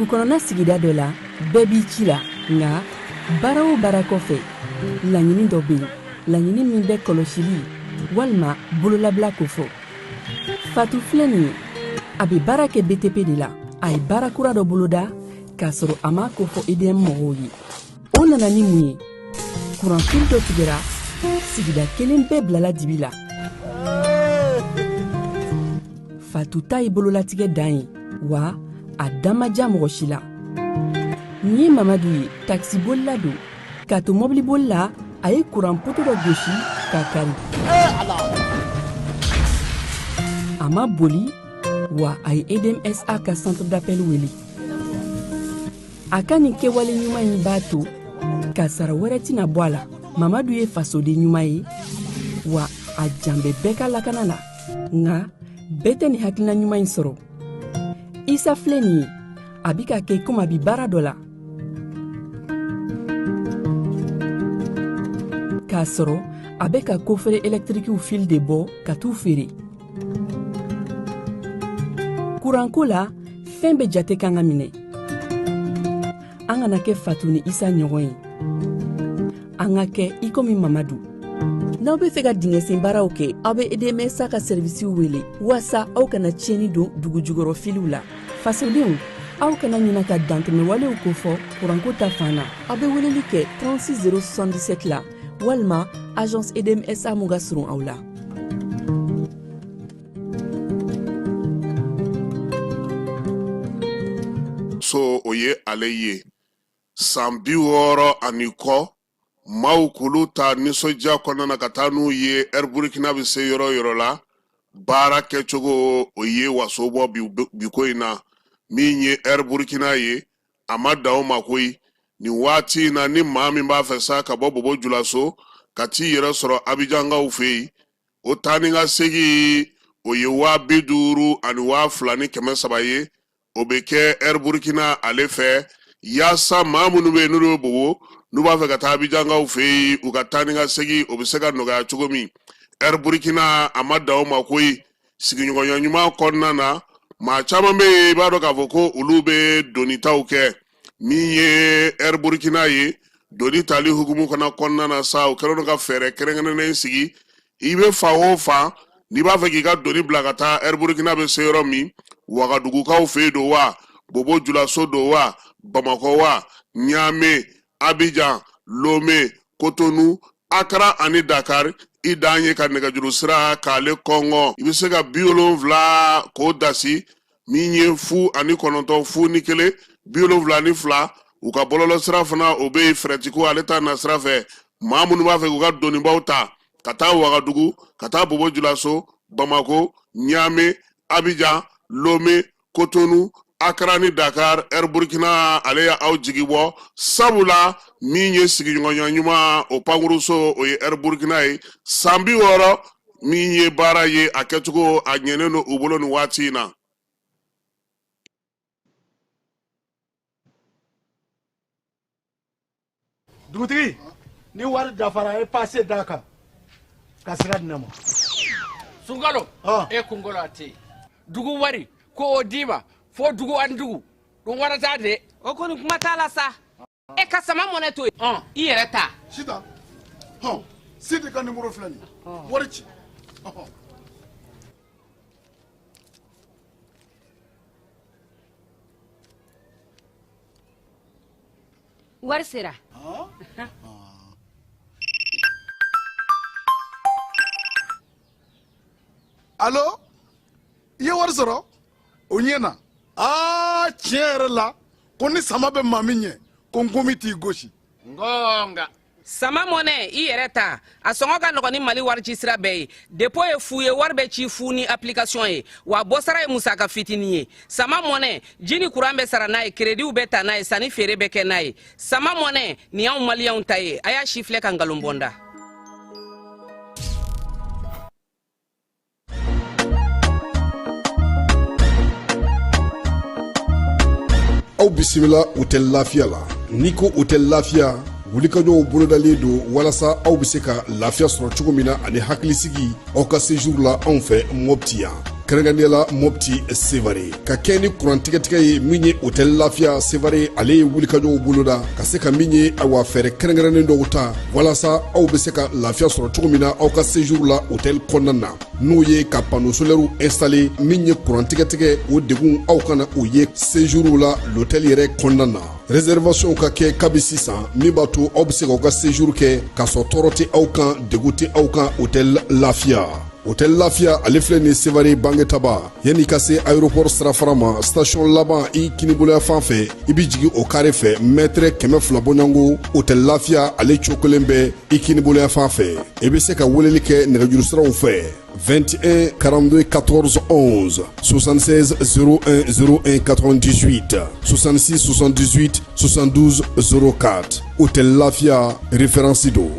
dugukɔnɔna sigida dɔ la bɛɛ b'i ci la nga baara o baara kɔfɛ laɲini dɔ bɛ yen laɲini min bɛ kɔlɔsili walima bololabila ko fɔ Fatu filɛ nin ye a bɛ baara kɛ BTP de la a ye baara kura dɔ boloda k'a sɔrɔ a ma ko fɔ EDM mɔgɔw ye o nana ni mun ye kuranfili dɔ tigɛra sigida kelen bɛɛ bilala dibi la Fatu ta ye bololatigɛ dan ye wa a damaja mɔgɔ si la nin ye Mamadu ye taxibolila don k'a to mɔbilibolila a ye kuran poto dɔ gosi k'a kari a ma boli wa a ye EDMSA ka centre d'appel wele a ka nin kɛwale ɲuman in b'a to ka sara wɛrɛ tɛna bɔ a la Mamadu ye fasoden ɲuman ye wa a jan bɛ bɛɛ ka lakana la nka bɛɛ tɛ nin hakilina ɲuman in sɔrɔ Isa filɛ nin ye a bi ka kɛ komi a bi baara dɔ la k'a sɔrɔ a bɛ ka kofere électrique fil de bɔ ka t'u feere kuranko la fɛn bɛ jate kan ka minɛ an kana kɛ Fatu ni Isa ɲɔgɔn ye an ka kɛ i komi Mamadu n'aw bɛ fɛ ka dingɛsen baaraw kɛ aw bɛ EDMSA ka servisiw wele walasa aw kana tiɲɛni don dugu jukɔrɔ filiw la fasodenw aw kana ɲina ka dantɛmɛwalew kofɔ kuranko ta fan na aw bɛ weleli kɛ 36077 la walima agence EDMSA mun ka surun aw la so o ye ale ye san 60 ani kɔ maaw k'olu ta nisɔndiya kɔnɔna na ka taa n'u ye Air Burkina bɛ se yɔrɔ yɔrɔ la baara kɛcogo o ye waso bɔ bi ko in na min ye Air Burkina ye a ma dan o ma koyi nin waati na ni maa min b'a fɛ sa ka bɔ Bobo Julaso ka t'i yɛrɛ sɔrɔ Abijangaw fɛ yen o taa ni ka segi o ye 50,000 ani 2,300 ye o bɛ kɛ Air Burkina ale fɛ yaasa maa minnu bɛ yen n'olu bɛ Bobo n'u b'a fɛ ka taa Abijangaw fɛ yen u ka taa ni ka segi o bɛ se ka nɔgɔya cogo min Air Burkina a ma dan o ma koyi sigiɲɔgɔnya ɲuman kɔnɔna na maa caman bɛ yen i b'a dɔn k'a fɔ ko olu bɛ donitaw kɛ min ye Air Burkina ye doni tali hukumu kɔnɔna na sa o kɛlen don ka fɛɛrɛ kɛrɛnkɛrɛnnen sigi i bɛ fan o fan n'i b'a fɛ k'i ka doni bila ka taa Air Burkina bɛ se yɔrɔ min Wagadugukaw fɛ yen don wa Bobo Julaso don wa Bamako wa Niamey Abidjan Lomé Cotonou Accra ani Dakar i dan ye ka nɛgɛjuru sira k'ale kɔngɔ i bɛ se ka 70 k'o dasi min ye 0 9 0 72 u ka bɔlɔlɔ sira fana o bɛ Frɛtiko ale ta na sira fɛ maa minnu b'a fɛ k'u ka donibaw ta ka taa Wagadugu ka taa Bobo Julaso Bamako Niamey Abidjan Lomé Cotonou Accra ni Dakar Air Burkina ale y'aw jigi bɔ sabula min ye sigiɲɔgɔnya ɲuman o pankuruso o ye Air Burkina ye san 60 min ye baara ye a kɛcogo a ɲɛnen don u bolo nin waati in na dugutigi ni wari dafara e passe daka ka sira di ne ma Sunkalo e kunkolo ate dugu wari ko o diba fo dugu an dugu don warata de o koni kuma t'a la sa e ka sama mɔnɛ to i yɛrɛ ta sita sidi ka numéro filɛ nin wari ci wari sera allo i ye wari sɔrɔ o ɲɛna tiɲɛ yɛrɛ la ko ni sama bɛ maa min ɲɛ ko n komi t'i gosi ngonga sama mɔnɛ i yɛrɛ ta a sɔngɔ ka nɔgɔn ni Mali wari ci sira bɛɛ ye dépôt ye fu ye wari bɛ ci fu ni application ye wa bɔsara ye musaka fitinin ye sama mɔnɛ ji ni kuran bɛ sara n'a ye crédit bɛ ta n'a ye sanni feere bɛ kɛ n'a ye sama mɔnɛ nin y'anw maliyɛnw ta ye a y'a si filɛ ka nkalon bɔnda aw bisimila hôtel Lafiya la n'i ko hôtel Lafiya wulikajɔw bolodalen don walasa aw bɛ se ka lafiya sɔrɔ cogo min na ani hakilisigi aw ka séjour la anw fɛ Mopti yan kɛrɛnkɛrɛnnenya Mopti Sevare ka kɛ ni kurantigɛtigɛ ye min ye hôtel Lafiya Sevare ale ye wulikajɔw boloda ka se ka min ye awa fɛɛrɛ kɛrɛnkɛrɛnnen dɔw ta walasa aw bɛ se ka lafiya sɔrɔ cogo min na aw ka séjour la hôtel kɔnɔna na n'o ye ka panneau solaire installé min ye kurantigɛtigɛ o degun aw kana o ye séjour la l'hôtel yɛrɛ kɔnɔna na réservation ka kɛ kabi sisan min b'a to aw bɛ se k'aw ka séjour kɛ k'a sɔrɔ tɔɔrɔ tɛ aw kan degun tɛ aw kan hôtel Lafiya. Hôtel Lafiya ale filɛ ni Sevare bangetaba yanni ka se aéroport sirafara ma station laban i kiniboloya fan fɛ i bi jigi o kare fɛ mètre 200 bɔɲango hôtel Lafiya ale cokolen bɛ i kiniboloya fan fɛ i bɛ se ka weleli kɛ nɛgɛjuru siraw fɛ 21 42 14 11 76 01 01 98 66 78 72 04 hôtel Lafiya référence do.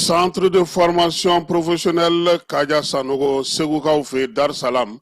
Centre de formation professionnelle Kaja Sanogo Segukaw fe Dar Salam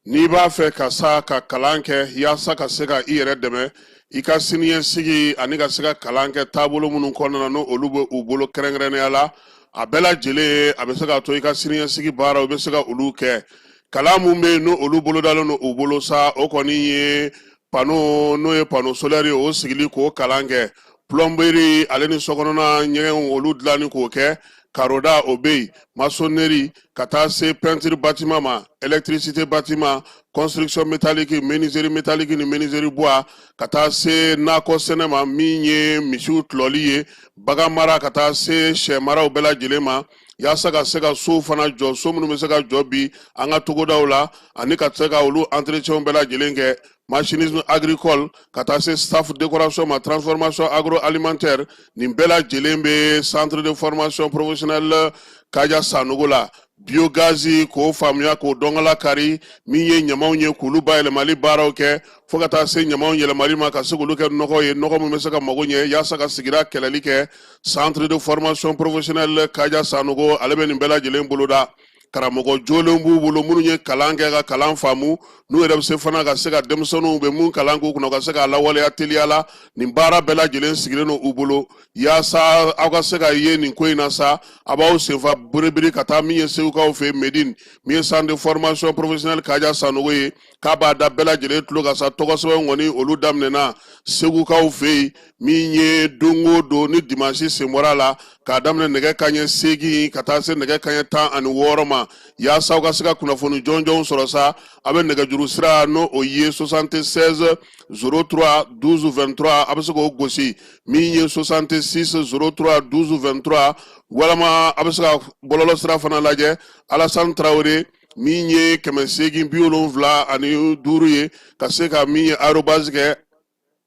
n'i b'a fɛ ka sa ka kalan kɛ yaasa ka se ka i yɛrɛ dɛmɛ i ka siniɲɛsigi ani ka se ka kalan kɛ taabolo minnu kɔnɔna na n'o olu bɛ u bolo kɛrɛnkɛrɛnnenya la a bɛɛ lajɛlen a bɛ se ka to i ka siniɲɛsigi baaraw bɛ se ka olu kɛ kalan mun bɛ yen n'o olu bolodalen don u bolo sa o kɔni ye panneau n'o ye panneau solaire ye o sigili k'o kalan kɛ plomberie ale ni sokɔnɔna ɲɛgɛnw olu dilanni k'o kɛ karoda o bɛ yen maçonnerie ka taa se peinture bâtiment ma électricité bâtiment construction métallique menuiserie métallique ni menuiserie bois ka taa se nakɔ sɛnɛ ma min ye misiw tulɔli ye bagan mara ka taa se sɛ maraw bɛɛ lajɛlen ma yaasa ka se ka so fana jɔ so minnu bɛ se ka jɔ bi an ka togodaw la ani ka se ka olu entretien bɛɛ lajɛlen kɛ machinisme agricole ka taa se staff décoration ma transformation agroalimentaire nin bɛɛ lajɛlen bɛ centre de formation professionnelle Kaja Sanogo la biogaz k'o faamuya k'o dɔngala kari min ye ɲamaw ye k'olu bayɛlɛmali baaraw kɛ fo ka taa se ɲamaw yɛlɛmali ma ka se k'olu kɛ nɔgɔ ye nɔgɔ min bɛ se ka mago ɲɛ yaasa ka sigida kɛlɛli kɛ centre de formation professionnelle Kaja Sanogo ale bɛ nin bɛɛ lajɛlen boloda karamɔgɔ jolenw b'u bolo minnu ye kalan kɛ ka kalan faamu n'u yɛrɛ bɛ se fana ka se ka denmisɛnninw bɛ mun kalan k'u kunna ka se k'a lawaleya teliya la nin baara bɛɛ lajɛlen sigilen don u bolo yaasa aw ka se ka ye nin ko in na sa a b'aw senfa biribiri ka taa min ye segukaw fɛ Medine min ye centre de formation professionnelle Kaja Sanogo ye k'a b'a da bɛɛ lajɛlen tulo ka sa tɔgɔ sɛbɛn kɔni olu daminɛna segukaw fɛ yen min ye don o don ni dimanche sen bɔra la k'a daminɛ nɛgɛ kanɲɛ 8 ka taa se nɛgɛ kanɲɛ 16 ma yaasa aw ka se ka kunnafoni jɔnjɔnw sɔrɔ sa a bɛ nɛgɛjuru sira n'o o ye 76 03 12 23 a bɛ se k'o gosi min ye 66 03 12 23 walama a bɛ se ka bɔlɔlɔ sira fana lajɛ Alassane Traoré min ye 875 ye ka se ka min ye arobase kɛ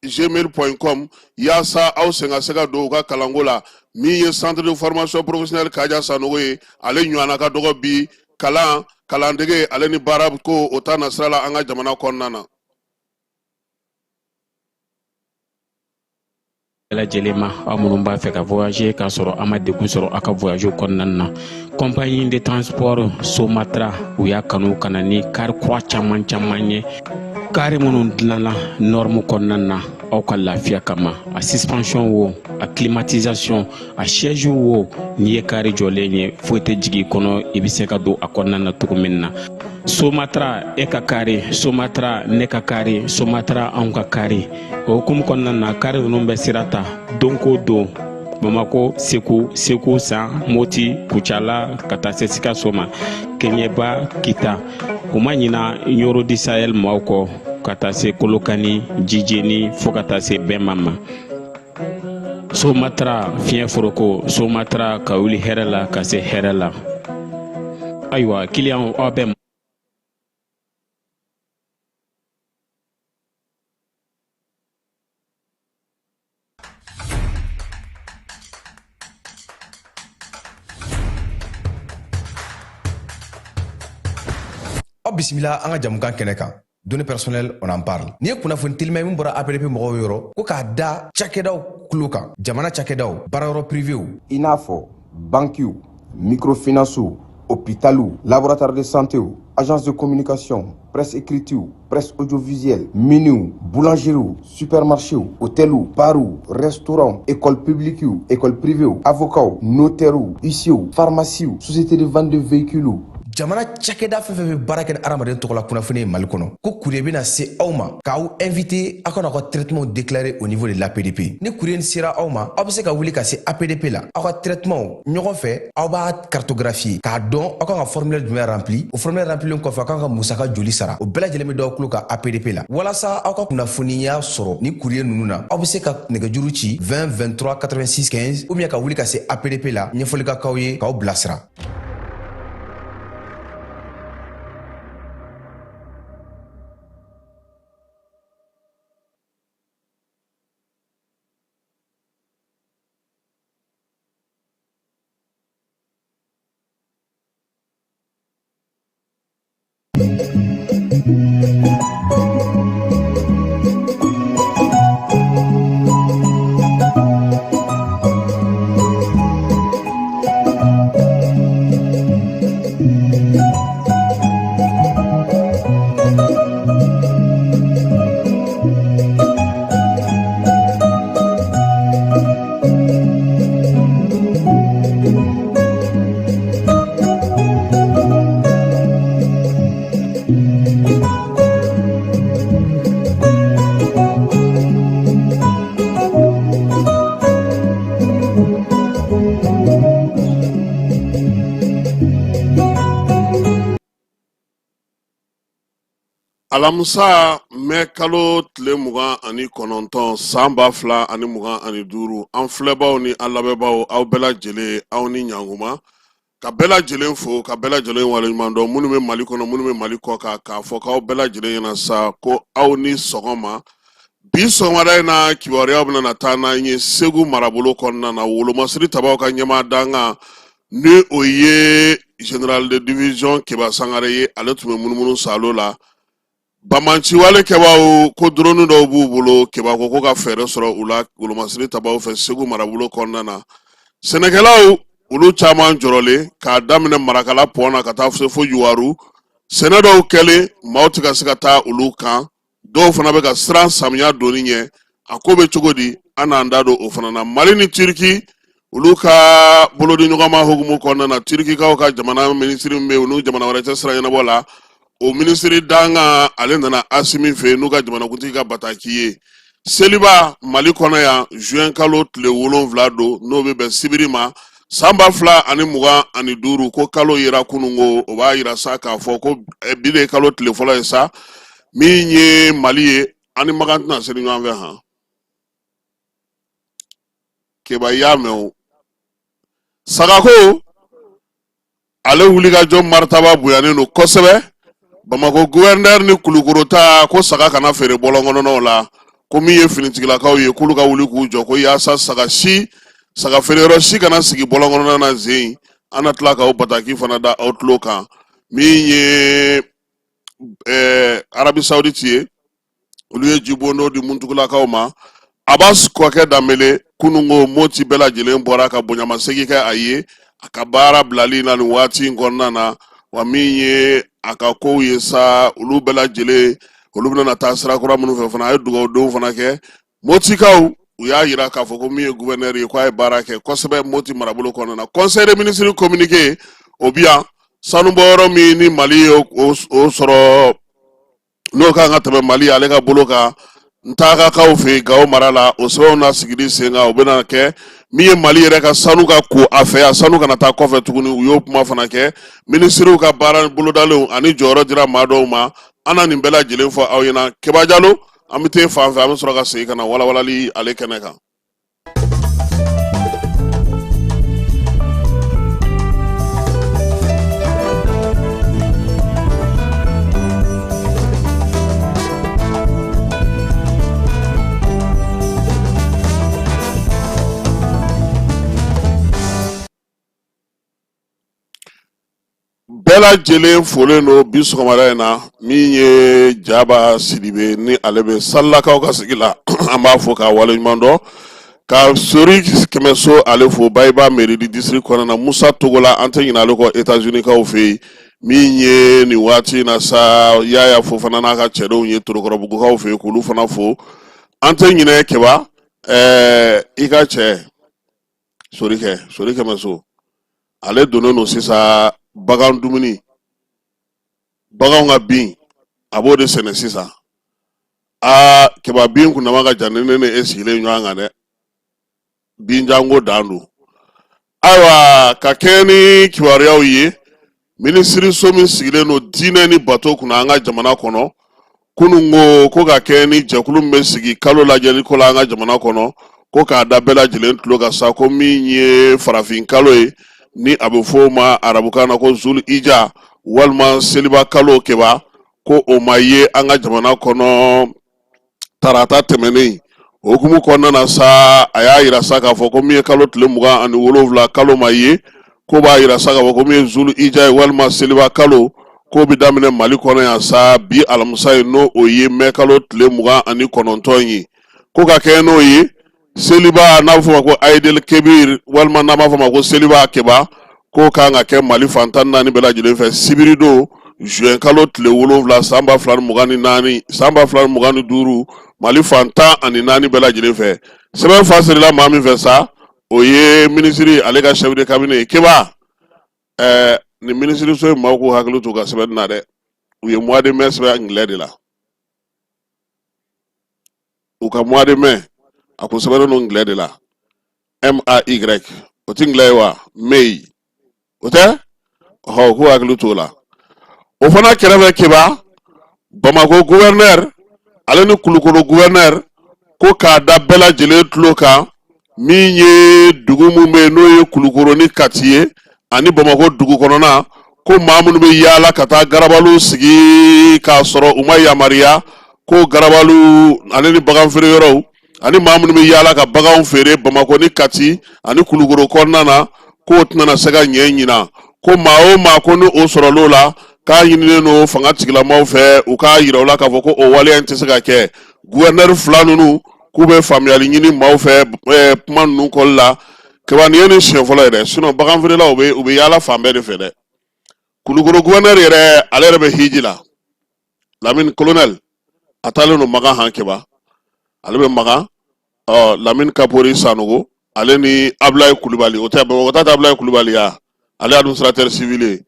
gmail.com yaasa aw sen ka se ka don u ka kalanko la min ye centre de formation professionnelle Kaja Sanogo ye ale ɲɔgɔnna ka dɔgɔ bi kalandege ale ni baara ko o ta na sira la an ka jamana kɔnɔna na. lajɛlen ma aw minnu b'a fɛ ka voyager k'a sɔrɔ a ma degun sɔrɔ a ka voyage kɔnɔna na compagnie de transport Somatra u y'a kanu ka na ni car kura caman ye kari minnu dilanna norme kɔnɔna na aw ka lafiya kama a suspension wo a climatisation a siège wo n'i ye kari jɔlen ye foyi tɛ jigin kɔnɔ i bɛ se ka don a kɔnɔna na cogo min na Somatra e ka kari Somatra ne ka kari Somatra anw ka kari o hukumu kɔnɔna na kari ninnu bɛ sira ta don ko don Bamako Segu San Moti Kucala ka taa se Sikaso ma Keɲeba Kita o ma ɲina Yoro di Sahel maaw kɔ ka taa se Kolokani Jijeni fo ka taa se Bɛnma ma Somatra fiɲɛ foroko Somatra ka wuli hɛrɛ la ka se hɛrɛ la ayiwa client aw bɛ Bismillah an ka jamukan kɛnɛ kan données personnelles on en parle ni ye kunnafoni telima min bɔra APDP mɔgɔw yɔrɔ ko k'a da cakɛdaw kulo kan jamana cakɛdaw baarayɔrɔ privéw i n'a fɔ banquiw microfinancew hôpitaux laboratoire de santé agence de communication presse écriture, presse audiovisuelle, minu, boulangerie, supermarché, hôtel, bar, restaurant, école publique, école privée, avocat, notaire, huissier, pharmacie, société de vente de véhicules. Jamana cakɛda fɛn fɛn bɛ baara kɛ ni adamaden tɔgɔ la kunnafoni ye Mali kɔnɔ ko courrier bɛna se aw ma k'aw invité aw kana aw ka traitement déclaré au niveau de l'APDP ni courrier sera aw ma aw bɛ se ka wuli ka se APDP la aw ka traitement ɲɔgɔn fɛ aw b'a cartographier k'a dɔn aw kan ka formulaire jumɛn rempli o formulaire rempli kɔfɛ aw kan ka musaka joli sara o bɛɛ lajɛlen bɛ d'aw tulo ka APDP la walasa aw ka kunnafoniya sɔrɔ ni courrier ninnu na aw bɛ se ka nɛgɛjuru ci 20 23 86 15 ou bien ka wuli ka se APDP la ɲɛfɔli ka k'aw ye k'aw bilasira. Alamusa mɛ kalo tile 29 san 2025 an filɛbaw ni an lamɛnbaaw aw bɛɛ lajɛlen aw ni ɲankuma ka bɛɛ lajɛlen fo ka bɛɛ lajɛlen waleɲuman dɔn minnu bɛ Mali kɔnɔ minnu bɛ Mali kɔ kan k'a fɔ k'aw bɛɛ lajɛlen ɲɛna sa ko aw ni sɔgɔma bi sɔgɔmada in na kibaruyaw bɛna taa n'an ye Segu marabolo kɔnɔna na wolomasiri tabaw ka ɲɛmaa danga ni o ye général de division Keba Sangare ye ale tun bɛ munumunu salo la Bamanciwale kɛbaaw ko drone dɔw b'u bolo Keba ko ka fɛɛrɛ sɔrɔ u la wolomasiri tabaw fɛ Segu marabolo kɔnɔna na sɛnɛkɛlaw olu caman jɔrɔlen k'a daminɛ Marakala pɔn na ka taa se fo Yuwaru sɛnɛ dɔw kɛlen maaw tɛ ka se ka taa olu kan dɔw fana bɛ ka siran samiya donni ɲɛ a ko bɛ cogo di an n'an da don o fana na Mali ni Turki olu ka bolodi ɲɔgɔnma hukumu kɔnɔna na Turkikaw ka jamana minisiri min bɛ yen n'u jamana wɛrɛ tɛ sira ɲɛnabɔ la o minisiri danga ale nana Asimi fɛ n'u ka jamanakuntigi ka bataki ye seliba Mali kɔnɔ yan juin kalo tile 7 don n'o bɛ bɛn sibiri ma san 2025 ko kalo yera kunungo o b'a yira sa k'a fɔ ko bi de kalo tile fɔlɔ ye sa min ye Mali ye ani magan tɛna se ɲɔgɔn fɛ han Keba y'a mɛn o sagako ale wulikajɔ maritaba bonyanen don kosɛbɛ Bamako gouverneur ni Kulukorota ko saga kana feere bɔlɔnkɔnɔnaw la ko min ye finitigilakaw ye k'olu ka wuli k'u jɔ ko yaasa saga feereyɔrɔ si kana sigi bɔlɔnkɔnɔna na zen an na tila k'aw bataki fana da aw tulo kan min ye Arabi Saoudite ye olu ye jibondo di muntugulakaw ma Abbas Kɔkɛ Danbele kunungo Moti bɛɛ lajɛlen bɔra ka bonyamasegi kɛ a ye a ka baara bilali na nin waati in kɔnɔna na wa min ye a ka kow ye sa olu bɛɛ lajɛlen olu bɛna taa sirakura minnu fɛ fana a ye dugawudenw fana kɛ Motikaw u y'a yira k'a fɔ ko min ye gouverneur ye ko a ye baara kɛ kosɛbɛ Moti marabolo kɔnɔna na conseil des ministres communiqué o bi yan sanubɔyɔrɔ min ni Mali ye o sɔrɔ n'o kan ka tɛmɛ Mali ale ka bolo kan Ntagakaw fɛ Gawo mara la o sɛbɛnw na sigili sen kan o bɛna kɛ min ye Mali yɛrɛ ka sanu ka ko a fɛ a sanu kana taa kɔfɛ tuguni u y'o kuma fana kɛ ministriw ka baara bolodalenw ani jɔyɔrɔ dira maa dɔw ma an na nin bɛɛ lajɛlen fɔ aw ɲɛna Keba Jalo an bɛ taa fan fɛ an bɛ sɔrɔ ka segin ka na walawalali ale kɛnɛ kan. bɛɛ lajɛlen folen don bi sɔgɔmada in na min ye Jaba Sidibe ni ale bɛ Salakaw ka sigi la an b'a fɔ k'a waleɲuman dɔn ka Sori Kɛmɛso ale fo Bayiba mairie du district kɔnɔna na Musa Togola an tɛ ɲinɛ ale kɔ États-Unis kaw fɛ yen min ye ni waati na sa yaya fo fana n'a ka cɛdenw ye torokɔrɔbugukaw fɛ k'olu fana fo an tɛ ɲinɛ kɛba i ka cɛ sori kɛmɛ so ale donnen no sisan bagan dumuni baganw ka bin a b'o de sɛnɛ sisan kɛba bin kunnama ka jan ne e sigilen ɲɔgɔn kan dɛ binjango dan don ayiwa ka kɛ ni kibaruyaw ye minisiriso min sigilen no diinɛ ni bato kunna an ka jamana kɔnɔ kunun ko ka kɛ ni jɛkulu min bɛ sigi kalo lajɛli ko la an ka jamana kɔnɔ ko k'a da bɛɛ lajɛlen tulo ka sa ko min ye farafin kalo ye ni a bɛ fɔ o ma arabukan na ko zul ija walima seliba kalo kɛba ko o ma ye an ka jamana kɔnɔ tarata tɛmɛnen hukumu kɔnɔna na sa a y'a yira sa k'a fɔ ko min ye kalo tile 27 kalo ma ye ko b'a yira sa k'a fɔ ko min ye zul ija ye walima seliba kalo ko bi daminɛ Mali kɔnɔ yan sa bi alamisa ye n'o o ye mɛ kalo tile 29 ye ko ka kɛ n'o ye seliba n'a bɛ fɔ ma ko Aïdel Kebir walima n'a b'a fɔ ma ko seliba kɛba ko kan ka kɛ Mali fantan 4 bɛɛ lajɛlen fɛ sibiri don juin kalo tile 7 san 2025 Mali fantan 4 bɛɛ lajɛlen fɛ sɛbɛn fa sirila maa min fɛ sa o ye minisiri ale ka chef de cabinet ye kɛba ni minisiri so ye maaw ko hakili to ka sɛbɛn na dɛ u ye mois de mai sɛbɛn anglais de la u ka mois de mai a ko sɛbɛn no anglais de la MAY o ti anglais wa May o tɛ ko hakili to la o fana kɛrɛfɛ kɛba Bamako gouverneur ale ni Kulukoro gouverneur ko k'a da bɛɛ lajɛlen tulo kan min ye dugu mun bɛ n'o ye Kulukoro ni Kati ye ani Bamako dugu kɔnɔna ko maa minnu bɛ yaala ka taa garabalu sigi k'a sɔrɔ u ma yamaruya ko garabalu ale ni bagan feere yɔrɔw ani maa minnu bɛ yaala ka baganw feere Bamako ni Kati ani Kulukoro kɔnɔna na k'o tɛna se ka ɲɛ ɲina ko maa o maa ko ni o sɔrɔl'o la k'a ɲininen no fanga tigilamaaw fɛ u k'a yira u la k'a fɔ ko o waleya in tɛ se ka kɛ gouverneur fila ninnu k'u bɛ faamuyali ɲini maaw fɛ kuma ninnu kɔli la kɛba nin ye ni siɲɛ fɔlɔ ye dɛ sinon bagan feerelaw u bɛ yaala fan bɛɛ de fɛ dɛ Kulukoro gouverneur yɛrɛ ale yɛrɛ bɛ hiji la Lamine colonel a taalen no Magan han kɛba ale bɛ Magan Lamine Kapori Sanogo ale ni Ablaye Kulibali o tɛ Bamakɔ ta tɛ Ablaye Kulibali ya ale administrateur civil ye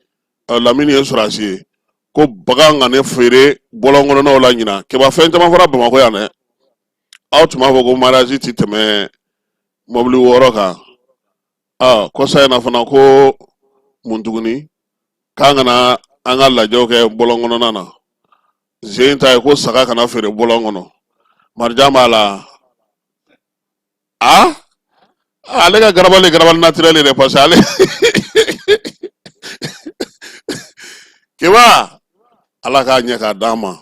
Lamine ye sɔrɔsi ye ko bagan ka ne feere bɔlɔn kɔnɔnaw la ɲina kɛba fɛn caman fɔra Bamakɔ yan dɛ aw tun b'a fɔ ko mariage ti tɛmɛ mobili 6 kan kɔsa in na fana ko mun tuguni k'an kana an ka lajɛw kɛ bɔlɔn kɔnɔna na zen ta ye ko saga kana feere bɔlɔn kɔnɔ Marijan b'a la ale ka garabali naturel yɛrɛ parce que ale kɛba ala k'a ɲɛ k'a d'an ma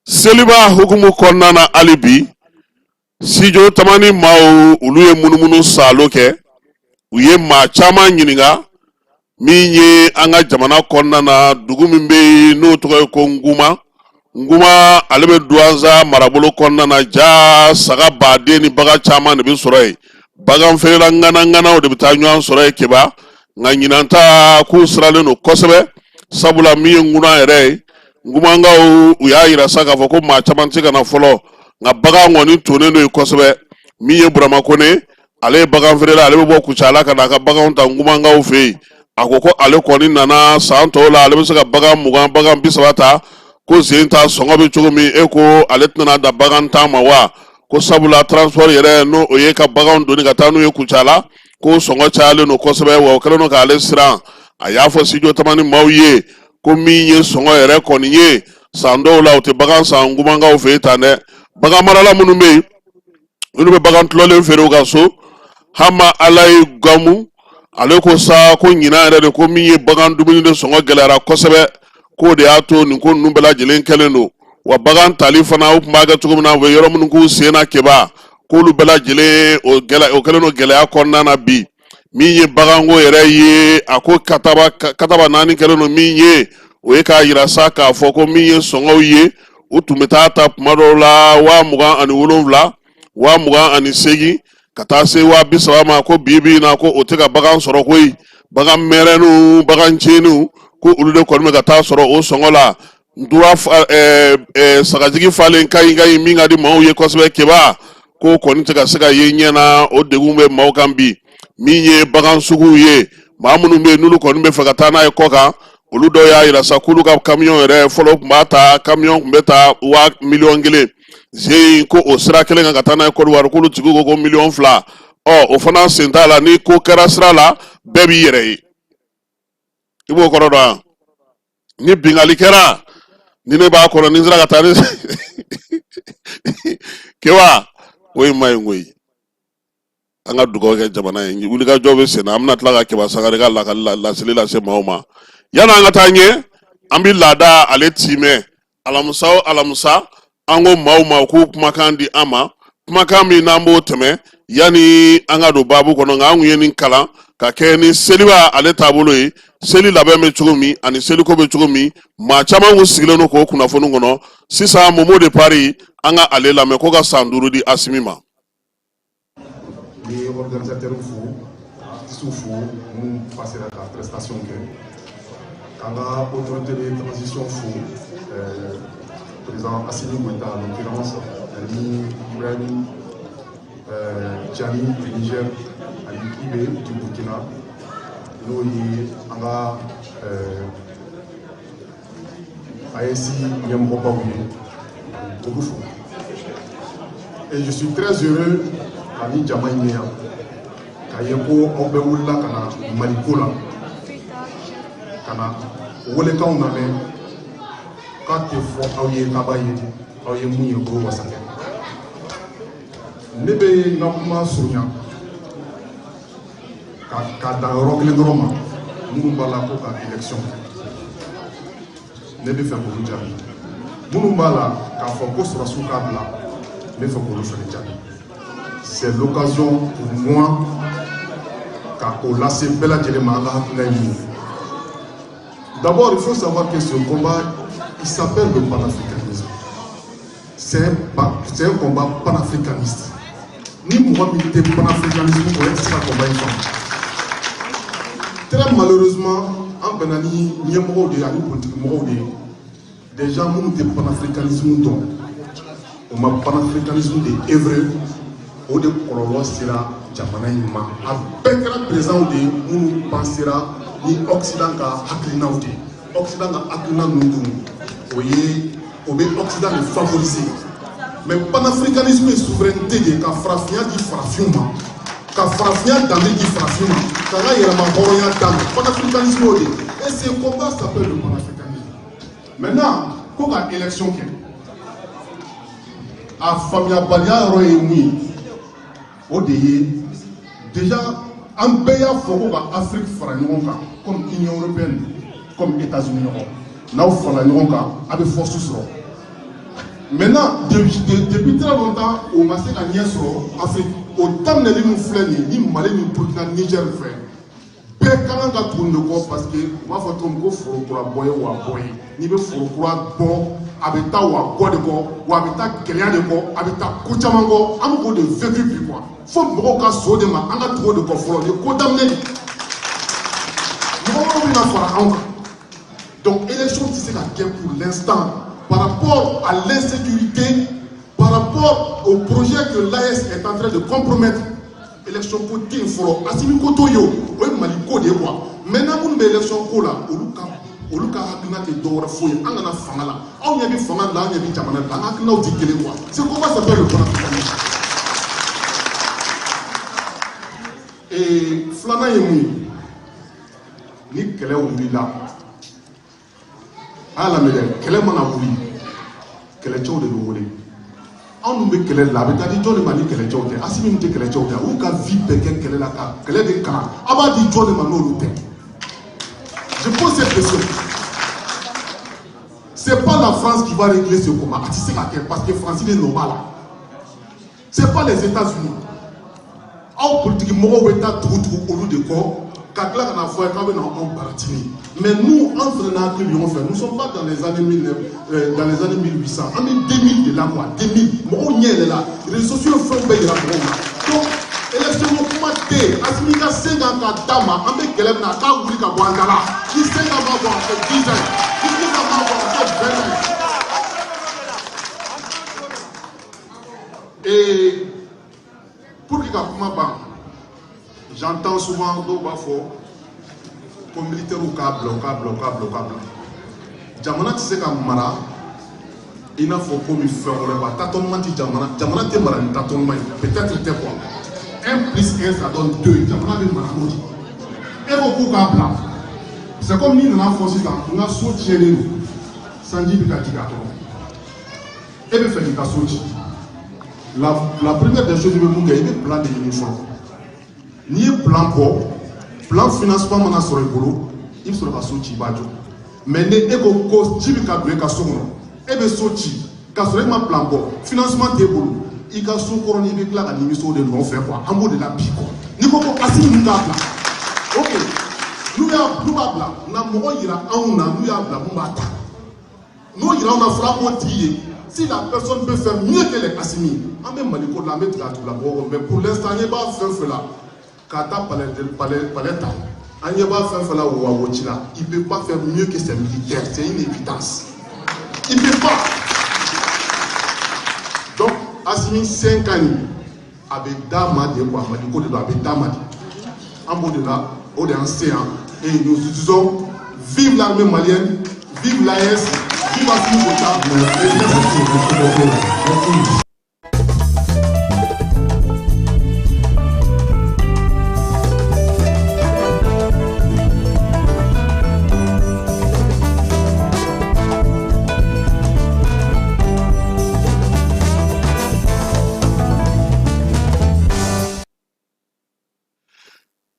seliba hukumu kɔnɔna na hali bi Sijo tamani maaw olu ye munumunu salo kɛ u ye maa caman ɲininka min ye an ka jamana kɔnɔna na dugu min bɛ n'o tɔgɔ ye ko Nguma ale bɛ Douanza marabolo kɔnɔna na ja saga baden ni bagan caman de bɛ sɔrɔ yen bagan feerela ŋanaŋanaw de bɛ taa ɲɔgɔn sɔrɔ yen kɛba nka ɲinan ta k'u siralen don kosɛbɛ sabula min ye Nguna yɛrɛ ye Ngumangaw u y'a yira sa k'a fɔ ko maa caman tɛ ka na fɔlɔ nka bagan kɔni tonnen don yen kosɛbɛ min ye Burama Kone ale ye bagan feerela ale bɛ bɔ Kucala ka n'a ka baganw ta Ngumangaw fɛ yen a ko ko ale kɔni nana san tɔw la ale bɛ se ka bagan 20 bagan 30 ta ko zen ta sɔngɔ bɛ cogo min ko ale tɛna da bagan tan ma wa ko sabula transport yɛrɛ n'o o ye ka baganw doni ka taa n'u ye Kucala ko sɔngɔ cayalen don kosɛbɛ wa o kɛlen don k'ale siran a y'a fɔ Sijo tamani maaw ye ko min ye sɔngɔ yɛrɛ kɔni ye san dɔw la o tɛ bagan san Ngumangaw fɛ yen tan dɛ bagan marala minnu bɛ yen olu bɛ bagan tulɔlen feere u ka so Hama Alayi Gamu ale ko sa ko ɲinan yɛrɛ de ko min ye bagan dumuni de sɔngɔ gɛlɛyara kosɛbɛ ko de y'a to nin ko ninnu bɛɛ lajɛlen kɛlen don wa bagan tali fana u tun b'a kɛ cogo min na u bɛ yɔrɔ minnu k'u sen na kɛba k'olu bɛɛ lajɛlen o kɛlen don gɛlɛya kɔnɔna na bi min ye baganko yɛrɛ ye a ko kataba 4 kɛlen don min ye o ye k'a yira sa k'a fɔ ko min ye sɔngɔw ye u tun bɛ taa ta kuma dɔw la 27,000 28,000 ka taa se 30,000 ma ko bi na ko o tɛ ka bagan sɔrɔ koyi bagan mɛrɛniw bagan cɛniw ko olu de kɔni bɛ ka taa sɔrɔ o sɔngɔ la ntura sagajigi falen kayi min ka di maaw ye kosɛbɛ keba ko kɔni tɛ ka se ka ye ɲɛ na o degun bɛ maaw kan bi min ye bagan suguw ye maa minnu bɛ yen n'olu kɔni bɛ fɛ ka taa n'a ye kɔ kan olu dɔw y'a yira sa k'olu ka kamiyɔn yɛrɛ fɔlɔ tun b'a ta kamiyɔn tun bɛ ta $1,000,000 zen ko o sira kelen kan ka taa n'a ye Kɔdiwari k'olu tigiw ko $2,000,000 o fana sen t'a la ni ko kɛra sira la bɛɛ b'i yɛrɛ ye i b'o kɔrɔ dɔn ni bingali kɛra ni ne b'a kɔnɔ ni n sera ka taa ni kewa o ye ma ye koyi an ka dugawu kɛ jamana ye wulikajɔ bɛ sen na an bɛna tila ka Keba Sangare ka laseli lase maaw ma yanni an ka taa ɲɛ an bɛ laada ale timɛ alamisa o alamisa an ko maaw ma k'u kumakan di an ma kumakan min n'an b'o tɛmɛ yanni an ka don baabu kɔnɔ nka an kun ye nin kalan ka kɛ ni seli b'a ale taabolo ye seli labɛn bɛ cogo min ani seliko bɛ cogo min maa caman kun sigilen don k'o kunnafoni kɔnɔ sisan Momo de Paris an ka ale lamɛn ko ka san 5 di Asimi ma. Les organisateurs font, artistes font, nous passer la prestation que quand la autorité de transition font, président Assimi Goïta en l'occurrence, Ali Ibrahim Tchani du Niger, Ali Ibé du Burkina, nous y ASI Yambobaouye, Togoufou. Et je suis très heureux ani jama in ye yan k'a ye ko aw bɛɛ wulila ka na Maliko la ka na welekanw lamɛn k'a tɛ fɔ aw ye k'a b'a ye aw ye mun ye ko wasa kɛ ne bɛ n ka kuma surunya ka dan yɔrɔ kelen dɔrɔn ma minnu b'a la ko ka élection ne bɛ fɛ k'olu jaabi minnu b'a la k'a fɔ ko sɔrɔsiw k'a bila ne bɛ fɛ k'olu fana jaabi. C'est l'occasion pour moi qu'au laisser belle D'abord, il faut savoir que ce combat, il s'appelle le panafricanisme. C'est un combat panafricaniste. Ni moi, militer panafricanisme pour être un combat. Très malheureusement, en Benani, il y a des gens qui ont des panafricanisme donc. On m'a panafricanisme des Hébreux. O de kɔlɔlɔ sera jamana in ma a bɛɛ kɛra président de minnu pensera ni Occident ka hakilinaw de Occident ka hakilina ninnu dun o bɛ Occident de favoriser mais panafricanisme ye souveraineté de ka farafinya di farafinw ma ka farafinya danbe di farafinw ma ka ka yɛrɛma hɔrɔnya danbe panafricanisme o de et ce combat s'appelle le panafricanisme maintenant ko ka élection kɛ a faamuyabaliya yɔrɔ ye mun ye. Déjà, en Béa, il faut que l'Afrique fasse comme l'Union européenne, comme les États-Unis. Nous faisons avec force. Maintenant, depuis très longtemps, on a fait la Afrique. Autant de nous flènes, ni Mali, ni Burkina, ni Niger fait. Quand on tourne le corps, parce que moi, il faut que je fasse boyer ou boyer. Ni be furukura bɔ a bɛ taa wa bɔ de kɔ wa a bɛ taa gɛlɛya de kɔ a bɛ taa ko caman kɔ an b'o de vécu bi quoi fo mɔgɔw ka so de ma an ka tugu de kɔ fɔlɔ ni ko daminɛ ni mɔgɔw bɛna fara anw kan donc élection tɛ se ka kɛ pour l'instant par rapport à l'insécurité par rapport au projet que l'AES est en train de compromettre élection ko tɛ yen fɔlɔ Assimi ko t'o ye o ye Mali ko de ye quoi maintenant minnu bɛ élection ko la olu ka hakilina tɛ dɔwɛrɛ foyi an kana fanga la aw ɲɛ bɛ fanga la an ɲɛ bɛ jamana la an hakilinaw tɛ kelen quoi c'est comment ça s'appelle le panafricanisme et filanan ye mun ye ni kɛlɛ wulila a y'a lamɛn dɛ kɛlɛ mana wuli kɛlɛcɛw de bɛ wele anw bɛ kɛlɛ la a bɛ taa di jɔn de ma ni kɛlɛcɛw tɛ Assimi tɛ kɛlɛcɛw tɛ a y'u ka vie bɛɛ kɛ kɛlɛ la ka kɛlɛ de kalan a b'a di jɔn de ma n'olu tɛ. Je pose cette question. Ce n'est pas la France qui va régler ce combat. Parce que France est normal. Ce n'est pas les États-Unis. En politique, nous avons été au lieu de corps. Mais nous, en faisant que nous ne sommes pas dans les années 1800. En 2000 de là, quoi. 2000. Les réseaux sociaux font bien la donc, élection, comment ye Assimi ka 5 ans ka dama an bɛ kɛlɛ min na k'a wuli ka bɔ an da la ni 5 ans ma bɔ a fait 10 ans ni 10 ans ma bɔ a fait 20 ans et pour que ka kuma ban j'entends souvent dɔw b'a fɔ ko militaire k'a bila u k'a bila u k'a bila u k'a bila jamana tɛ se ka mara i n'a fɔ ko min fɛn wɛrɛ ba tâtonnement tɛ jamana tɛ mara ni tâtonnement ye peut-être tɛ quoi 1 plus 1 ça donne 2 jamana bɛ mara n'o de e ko k'u k'a bila c'est comme n'i nana fɔ sisan n ka so tiɲɛnen don sanji bɛ ka jigin a kɔrɔ e bɛ fɛ k'i ka so ci la première des choses i bɛ mun kɛ i bɛ plan de ɲini fɔlɔ n'i ye plan bɔ plan financement mana sɔrɔ i bolo i bɛ sɔrɔ ka so ci i b'a jɔ mais ni e ko ko ci bɛ ka don e ka so kɔnɔ e bɛ so ci k'a sɔrɔ e ma plan bɔ financement t'e bolo i ka so kɔrɔ ni i bɛ tila ka nimisi o de nɔfɛ quoi an b'o de la bi quoi n'i ko ko Assimi mun k'a bila ok n'u b'a bila na mɔgɔ yira anw na n'u y'a bila mun b'a ta n'o yira anw na fɔra k'o tigi ye si la personne peut faire mieux que les Assimi an bɛ Mali ko la an bɛ tigɛ a tugula mɔgɔ mais pour l'instant an ɲɛ b'a fɛn fɛn la k'a ta palais ta an ɲɛ b'a fɛn fɛn la wa ci la il peut pas faire mieux que ces militaires c'est une évidence il peut pas donc Assimi 5 ans a bɛ d'a ma de quoi Mali ko de don a bɛ d'a ma de an b'o de la o de y'an se yan et nous disons vive l'armée malienne vive l'AES vive Assimi Goïta merci.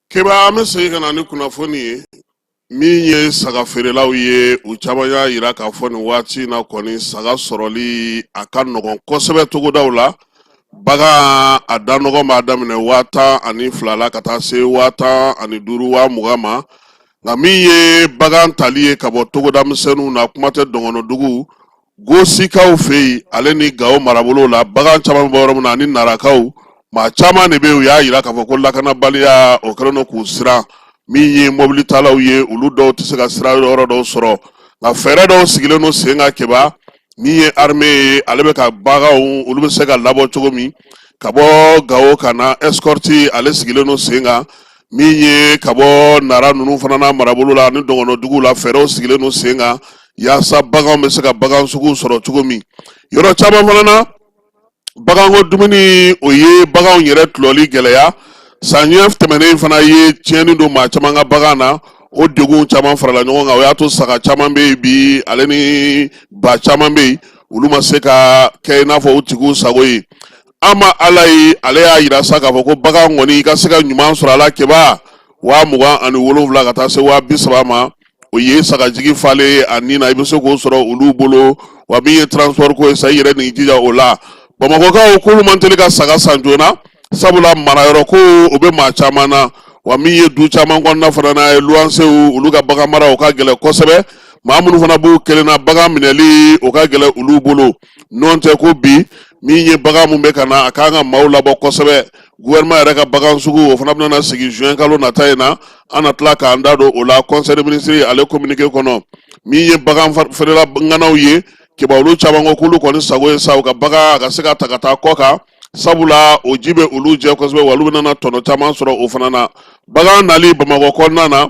Keba an bɛ segin ka na ni kunnafoni ye min ye saga feerelaw ye u caman y'a yira k'a fɔ nin waati in na kɔni saga sɔrɔli a ka nɔgɔn kosɛbɛ togodaw la bagan a da nɔgɔ b'a daminɛ 12,000 la ka taa se 15,000 ma nka min ye bagan tali ye ka bɔ togoda misɛnninw na kuma tɛ dɔngɔnɔdugu Gosikaw fɛ yen ale ni Gawo marabolo la bagan caman bɛ yɔrɔ min na ani Narakaw maa caman de bɛ u y'a yira k'a fɔ ko lakanabaliya o kɛlen don k'u siran min ye mobilitalaw ye olu dɔw tɛ se ka sira yɔrɔ dɔw sɔrɔ nka fɛɛrɛ dɔw sigilen don sen kan Keba min ye armée ye ale bɛ ka baganw olu bɛ se ka labɔ cogo min ka bɔ Gawo ka na escorte ale sigilen don sen kan min ye ka bɔ Nara ninnu fana na marabolo la ani dɔngɔnɔdugu la fɛɛrɛw sigilen don sen kan yaasa baganw bɛ se ka bagan sugu sɔrɔ cogo min yɔrɔ caman fana na baganko dumuni o ye baganw yɛrɛ tulɔli gɛlɛya samiya tɛmɛnen fana ye tiɲɛni don maa caman ka bagan na o degun caman farala ɲɔgɔn kan o y'a to saga caman bɛ yen bi ale ni ba caman bɛ yen olu ma se ka kɛ i n'a fɔ o tigiw sago ye an ma ala ye ale y'a yira sa k'a fɔ ko bagan kɔni i ka se ka ɲuman sɔrɔ a la Keba 27,000 ka taa se 30,000 ma o ye sagajigi falen a nin na i bɛ se k'o sɔrɔ olu bolo wa min ye transport ko ye sa i yɛrɛ n'i jija o la Bamakɔkaw k'olu man teli ka saga san joona sabula marayɔrɔ ko o bɛ maa caman na wa min ye du caman kɔnɔna fana na ye luwansew olu ka bagan mara o ka gɛlɛn kosɛbɛ maa minnu fana b'u kelen na bagan minɛli o ka gɛlɛn olu bolo n'o tɛ ko bi min ye bagan mun bɛ ka na a kan ka maaw labɔ kosɛbɛ gouvernement yɛrɛ ka bagan sugu o fana bɛna sigi juin kalo nata in na an na tila k'an da don o la conseil des ministres ale communiqué kɔnɔ min ye bagan feerela ŋanaw ye Keba olu caman ko k'olu kɔni sago ye sa u ka bagan a ka se ka ta ka taa kɔ kan sabula o ji bɛ olu jɛ kosɛbɛ wa olu bɛna tɔnɔ caman sɔrɔ o fana na bagan nali Bamakɔ kɔnɔna na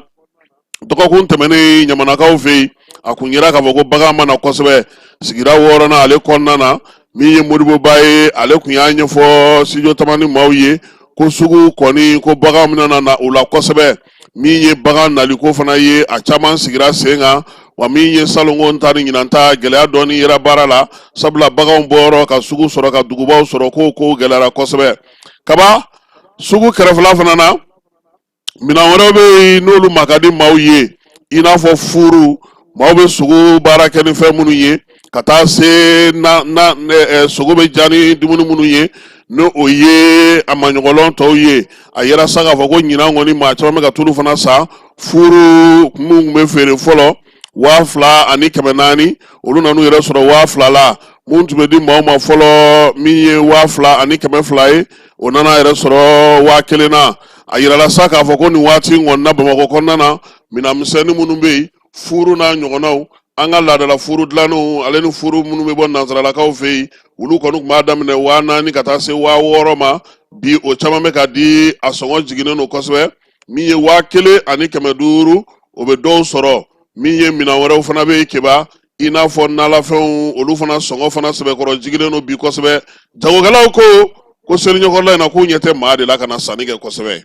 dɔgɔkun tɛmɛnen Ɲamanakaw fɛ yen a kun yera k'a fɔ ko bagan ma na kosɛbɛ sigida 6nan ale kɔnɔna na min ye Modiboba ye ale kun y'a ɲɛfɔ studio tamani maaw ye ko sugu kɔni ko bagan bɛna na o la kosɛbɛ min ye bagan nali ko fana ye a caman sigira sen kan wa min ye salongo ta ni ɲinanta gɛlɛya dɔɔni yera baara la sabula baganw bɔyɔrɔ ka sugu sɔrɔ ka dugubaw sɔrɔ ko gɛlɛyara kosɛbɛ Kaba sugu kɛrɛfɛla fana na minɛn wɛrɛw bɛ yen n'olu ma ka di maaw ye i n'a fɔ furu maaw bɛ sugu baara kɛ ni fɛn minnu ye ka taa se sogo bɛ ja ni dumuni minnu ye no o ye a maɲɔgɔnlɔn tɔw ye a yɛrɛ sa k'a fɔ ko ɲinan kɔni maa caman bɛ ka tulu fana sa furu mun bɛ feere fɔlɔ 2,000 ani 400 olu nanu yɛrɛ sɔrɔ 2,000 la mun tun bɛ di maaw ma fɔlɔ min ye 2,000 ani 200 ye o nana yɛrɛ sɔrɔ 1,000 na a yirala sa k'a fɔ ko nin waati ŋɔnina Bamakɔ kɔnɔna na minɛnmisɛnnin minnu bɛ yen furu n'a ɲɔgɔnnaw an ka laadala furu dilannenw ale ni furu minnu bɛ bɔ nanzaralakaw fɛ yen olu kɔni tun b'a daminɛ 4000 ka taa se 6000 ma bi o caman bɛ ka di a sɔngɔ jiginnen don kosɛbɛ min ye 1500 o bɛ dɔw sɔrɔ min ye minɛn wɛrɛw fana bɛ yen keba i n'a fɔ nalafɛnw olu fana sɔngɔ fana sɛbɛkɔrɔ jiginnen don bi kosɛbɛ jagokɛlaw ko seliɲɛkɔrɔla in na k'u ɲɛ tɛ maa de la ka na sanni kɛ kosɛbɛ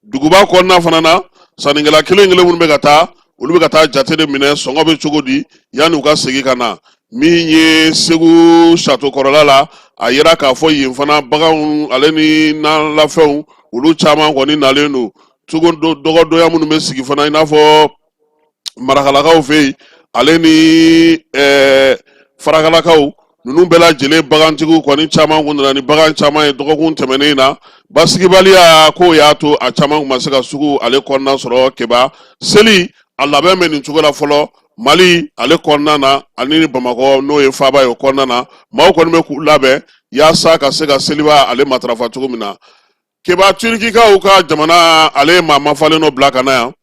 duguba kɔnɔna fana na sannikɛla kelen minnu bɛ ka taa olu bɛ ka taa jate de minɛ sɔngɔ bɛ cogo di yanni u ka segin ka na min ye Segu Château kɔrɔla la a yira k'a fɔ yen fana baganw ale ni nalafɛnw olu caman kɔni nalen don cogo dɔgɔdɔya minnu bɛ sigi fana i n'a fɔ marakalakaw fɛ yen ale ni farakalakaw ninnu bɛɛ lajɛlen bagantigiw kɔni caman kun nana ni bagan caman ye dɔgɔkun tɛmɛnen na basigibaliya k'o y'a to a caman kun ma se ka sugu ale kɔnɔna sɔrɔ keba seli a labɛn bɛ nin cogo la fɔlɔ Mali ale kɔnɔna na ani ni Bamakɔ n'o ye faaba ye o kɔnɔna na maaw kɔni bɛ k'u labɛn yaasa ka se ka seliba ale matarafa cogo min na keba turikikaw ka jamana ale maa mafalen dɔ bila ka na yan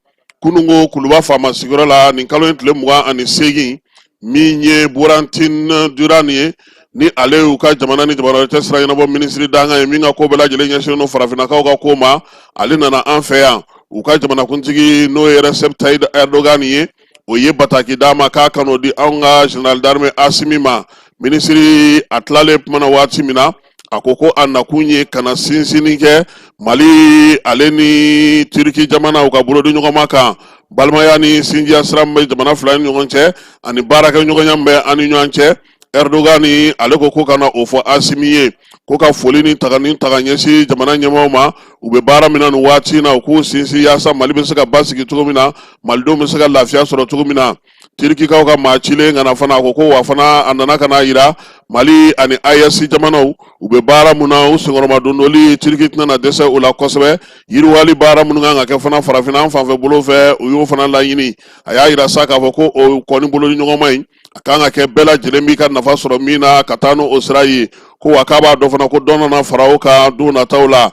kunungo kuluba faama sigiyɔrɔ la nin kalo in tile 28 min ye Burantin Durani ye ni ale y'u ka jamana ni jamana tɛ sira ɲɛnabɔ minisiri danga ye min ka ko bɛɛ lajɛlen ɲɛsinnen don farafinnakaw ka ko ma ale nana an fɛ yan u ka jamanakuntigi n'o ye Recep Tayyip Erdogan ye o ye bataki d'a ma k'a kan'o di anw ka général d'armée Asimi ma minisiri a tilalen kuma na waati min na a ko a nakun ye kana sinsinni kɛ Mali ale ni Turki jamana u ka bolodi ɲɔgɔnma kan balimaya ni sinjiya sira min bɛ jamana fila ni ɲɔgɔn cɛ ani baarakɛ ɲɔgɔnya min bɛ an ni ɲɔgɔn cɛ Erdogan ni ale ko kana o fɔ Asimi ye ko ka foli ni taga ɲɛsin jamana ɲɛmaaw ma u bɛ baara min na nin waati na u k'u sinsin yaasa Mali bɛ se ka basigi cogo min na malidenw bɛ se ka lafiya sɔrɔ cogo min na Turkikaw ka maa cilen kana fana a ko wa fana a nana kana yira Mali ani IS jamanaw u bɛ baara mun na u senkɔrɔma dondoli Turki tɛna na dɛsɛ o la kosɛbɛ yiriwali baara minnu kan ka kɛ fana farafinna an fanfɛ bolo fɛ u y'o fana laɲini a y'a yira sa k'a fɔ ko o kɔni bolodi ɲɔgɔnma in a kan ka kɛ bɛɛ lajɛlen b'i ka nafa sɔrɔ min na ka taa n'o sira ye ko wa k'a b'a dɔn fana ko dɔ nana fara o kan don nataw la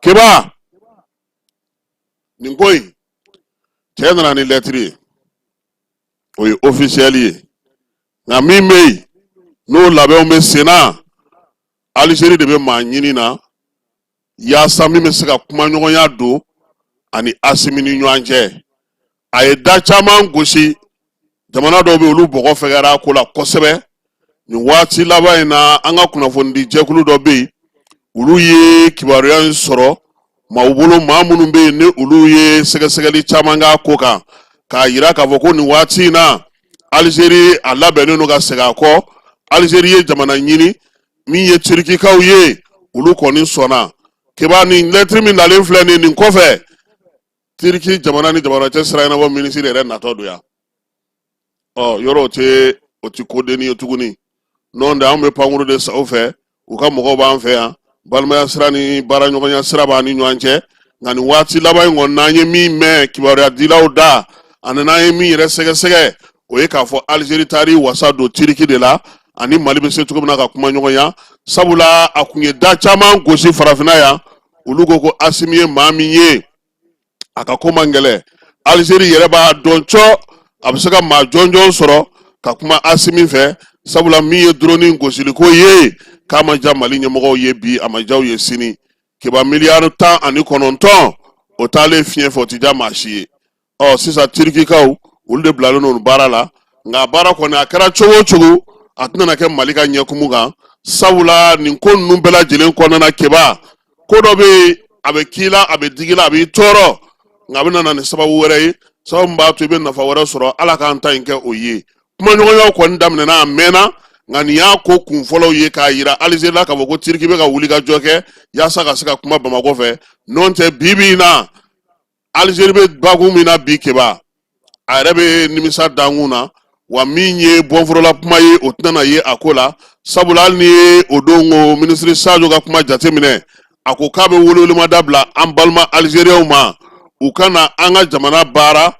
keba nin ko in cɛ nana ni lɛtiri ye o ye officiel ye nka min bɛ yen n'o labɛnw bɛ sen na Algérie de bɛ maa ɲini na yaasa min bɛ se ka kuma ɲɔgɔnya don ani Asimi ni ɲɔgɔn cɛ a ye da caman gosi jamana dɔw bɛ olu bɔgɔ fɛgɛra ko la kosɛbɛ nin waati laban in na an ka kunnafonidi jɛkulu dɔ bɛ yen olu ye kibaruya in sɔrɔ maaw bolo maa minnu bɛ yen ni olu ye sɛgɛsɛgɛli caman k'a ko kan k'a yira k'a fɔ ko nin waati in na Algérie a labɛnnen don ka segin a kɔ Algérie ye jamana ɲini min ye Turkikaw ye olu kɔni sɔnna keba nin lɛtiri min nalen filɛ nin kɔfɛ Turki jamana ni jamana tɛ sira ɲɛnabɔ minisiri yɛrɛ natɔ don yan yɔrɔ o tɛ kodenni ye tuguni n'o tɛ anw bɛ pankuru de sa u fɛ u ka mɔgɔw b'an fɛ yan balimaya sira ni baara ɲɔgɔnya sira b'an ni ɲɔgɔn cɛ nka nin waati laban in kɔni n'an ye min mɛn kibaruya dilaw da ani n'an ye min yɛrɛ sɛgɛsɛgɛ o ye k'a fɔ Algérie taar'i wasa don Turki de la ani Mali bɛ se cogo min na ka kuma ɲɔgɔnya sabula a kun ye da caman gosi farafinna yan olu ko Asimi ye maa min ye a ka ko man gɛlɛ Algérie yɛrɛ b'a dɔn cɔ a bɛ se ka maa jɔnjɔn sɔrɔ ka kuma Asimi fɛ sabula min ye drone gosiliko ye k'a ma ja Mali ɲɛmɔgɔw ye bi a ma jaw ye sini keba miliyari 19 o taalen fiɲɛ fɛ o tɛ ja maa si ye sisan Turkikaw olu de bilalen don baara la nka baara kɔni a kɛra cogo o cogo a tɛna kɛ Mali ka ɲɛkumu kan sabula nin ko ninnu bɛɛ lajɛlen kɔnɔna keba ko dɔ bɛ yen a bɛ k'i la a bɛ digi la a b'i tɔɔrɔ nka a bɛ na ni sababu wɛrɛ ye sababu min b'a to i bɛ nafa wɛrɛ sɔrɔ ala k'an ta in kɛ o ye kuma ɲɔgɔnyaw kɔni daminɛna a mɛnna nka nin y'a ko kunfɔlɔw ye k'a yira Algérie la k'a fɔ ko Turki bɛ ka wuli ka jɔ kɛ yaasa ka se ka kuma Bamakɔ fɛ n'o tɛ bi in na Algérie bɛ bakun min na bi keba a yɛrɛ bɛ nimisa dankun na wa min ye bɔnforola kuma ye o tɛna ye a ko la sabula hali ni ye o don ko minisiri Sadio ka kuma jateminɛ a ko k'a bɛ welewelema dabila an balima Algériens ma u kana an ka jamana baara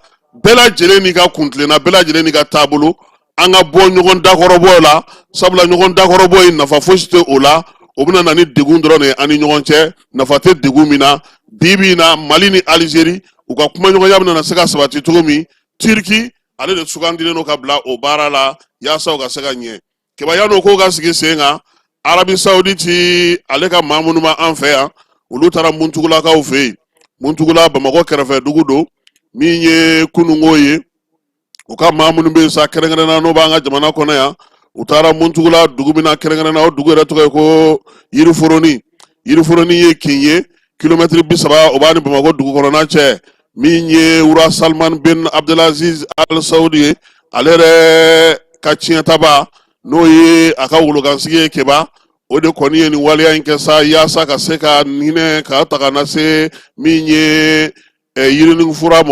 bɛɛ lajɛlen n'i ka kuntilenna bɛɛ lajɛlen n'i ka taabolo an ka bɔ ɲɔgɔn dakɔrɔbɔ la sabula ɲɔgɔn dakɔrɔbɔ in nafa fosi tɛ o la o bɛna na ni degun dɔrɔn de ye an ni ɲɔgɔn cɛ nafa tɛ degun min na bibi na Mali ni Algérie u ka kuma ɲɔgɔnya bɛna se ka sabati cogo min Turki ale de sugandilen no ka bila o baara la yaasa u ka se ka ɲɛ kebaya no ko ka sigi sen kan Arabie Saoudite ale ka maa minnu ma an fɛ yan olu taara Muntugulakaw fɛ yen Muntugula Bamakɔ kɛrɛfɛ dugu don min ye kunungo ye u ka maa minnu bɛ yen sa kɛrɛnkɛrɛnna n'o b'an ka jamana kɔnɔ yan u taara Muntugula dugu min na kɛrɛnkɛrɛnna o dugu yɛrɛ tɔgɔ ye ko Yiriforoni ye kin ye kilomɛtiri 30 o b'a ni Bamakɔ dugu kɔnɔna cɛ min ye Wura Salman bin Abdelaziz Al Saudi ye ale yɛrɛ ka tiɲɛtaba n'o ye a ka wolokansigi ye keba o de kɔni ye nin waleya in kɛ sa yaasa ka se ka hinɛ ka taga na se min ye yirini foro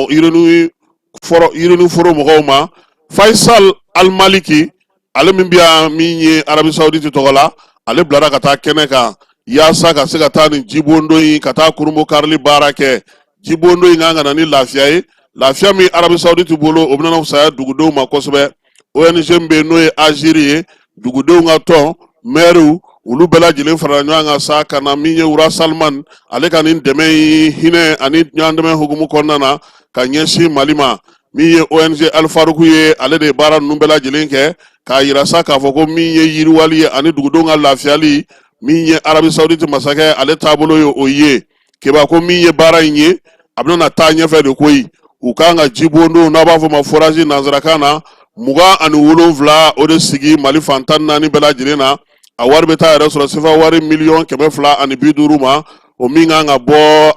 mɔgɔw ma Faisal Al Maliki ale min bɛ yan min ye Arabie Saoudite tɔgɔ la ale bilara ka taa kɛnɛ kan yaasa ka se ka taa nin jibondo in ka taa kurumbo karili baara kɛ jibondo in kan ka na ni lafiya ye lafiya min Arabie Saoudite bolo o bɛna fisaya dugudenw ma kosɛbɛ ONG min bɛ yen n'o ye Agiri ye dugudenw ka tɔn maires olu bɛɛ lajɛlen farala ɲɔgɔn kan sa ka na min ye Wura Salman ale ka nin dɛmɛ in hinɛ ani ɲɔgɔn dɛmɛ hukumu kɔnɔna na ka ɲɛsin Mali ma min ye ONG Al Farouku ye ale de ye baara ninnu bɛɛ lajɛlen kɛ k'a yira sa k'a fɔ ko min ye yiriwali ye ani dugudenw ka lafiyali min ye Arabie Saoudite masakɛ ale taabolo ye o ye keba ko min ye baara in ye a bɛna taa ɲɛfɛ de koyi u kan ka jibondo n'a b'a fɔ ma forage nanzarakan na 27 o de sigi Mali fan 14 bɛɛ lajɛlen na a wari bɛ taa yɛrɛ sɔrɔ sefa wari $250 ma o min kan ka bɔ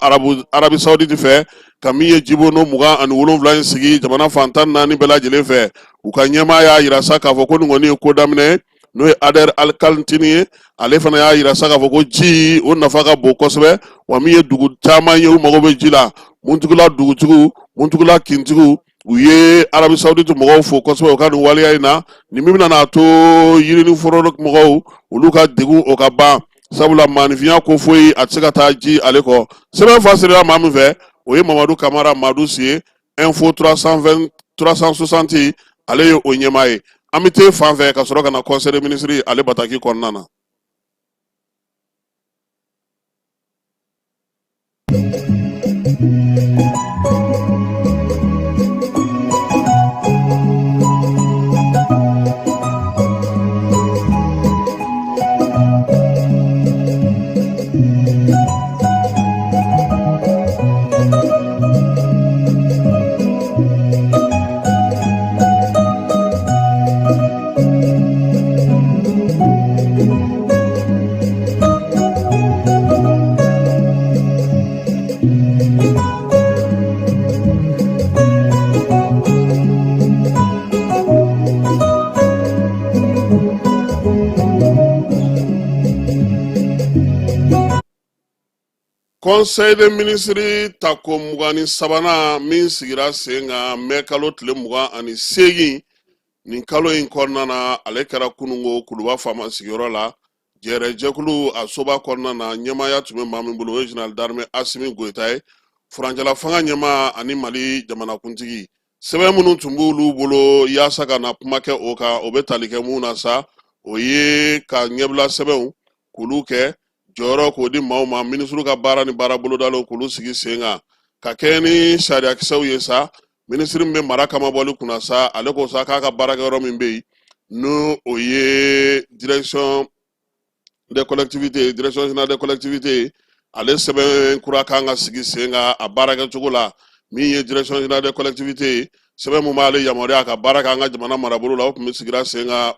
Arabie Saoudite fɛ ka min ye jibondo 27 in sigi jamana fan 14 bɛɛ lajɛlen fɛ u ka ɲɛmaa y'a yira sa k'a fɔ ko nin kɔni ye ko daminɛ n'o ye Ader Al Kaltini ye ale fana y'a yira sa k'a fɔ ko ji o nafa ka bon kosɛbɛ wa min ye dugu caman ye u mago bɛ ji la Muntugula dugutigiw Muntugula kintigiw u ye Arabie Saoudite mɔgɔw fo kosɛbɛ u ka nin waleya in na nin min bɛna n'a to yirini foro mɔgɔw olu ka degun o ka ban sabula maanifinya ko foyi a tɛ se ka taa ji ale kɔ sɛbɛn fa sera maa min fɛ o ye Mamadu Kamara Madu si ye info 360 ale ye o ɲɛmaa ye an bɛ te fan fɛ ka sɔrɔ ka na conseil des ministres ale bataki kɔnɔna na. Conseil des ministres tako 23 min sigira sen kan mɛ kalo tile 28 nin kalo in kɔnɔna na ale kɛra kunungo kuluba faama sigiyɔrɔ la jɛrɛjɛkulu a soba kɔnɔna na ɲɛmaaya tun bɛ maa min bolo o ye général d'armée Asimi Goyita ye furancɛla fanga ɲɛmaa ani Mali jamanakuntigi sɛbɛn minnu tun b'olu bolo yaasa ka na kuma kɛ o kan o bɛ tali kɛ mun na sa o ye ka ɲɛbila sɛbɛnw k'olu kɛ jɔyɔrɔ k'o di maaw ma minisuru ka baara ni baara bolodalen k'olu sigi sen kan ka kɛ ni sariyakisɛw ye sa minisiri min bɛ mara kama bɔli kunna sa ale ko sa k'a ka baarakɛyɔrɔ min bɛ yen n'o o ye direction des collectivités direction générale des collectivités ale sɛbɛn kura kan ka sigi sen kan a baarakɛcogo la min ye direction générale des collectivités sɛbɛn mun b'ale yamaruya ka baara kɛ an ka jamana marabolo la o tun bɛ sigira sen kan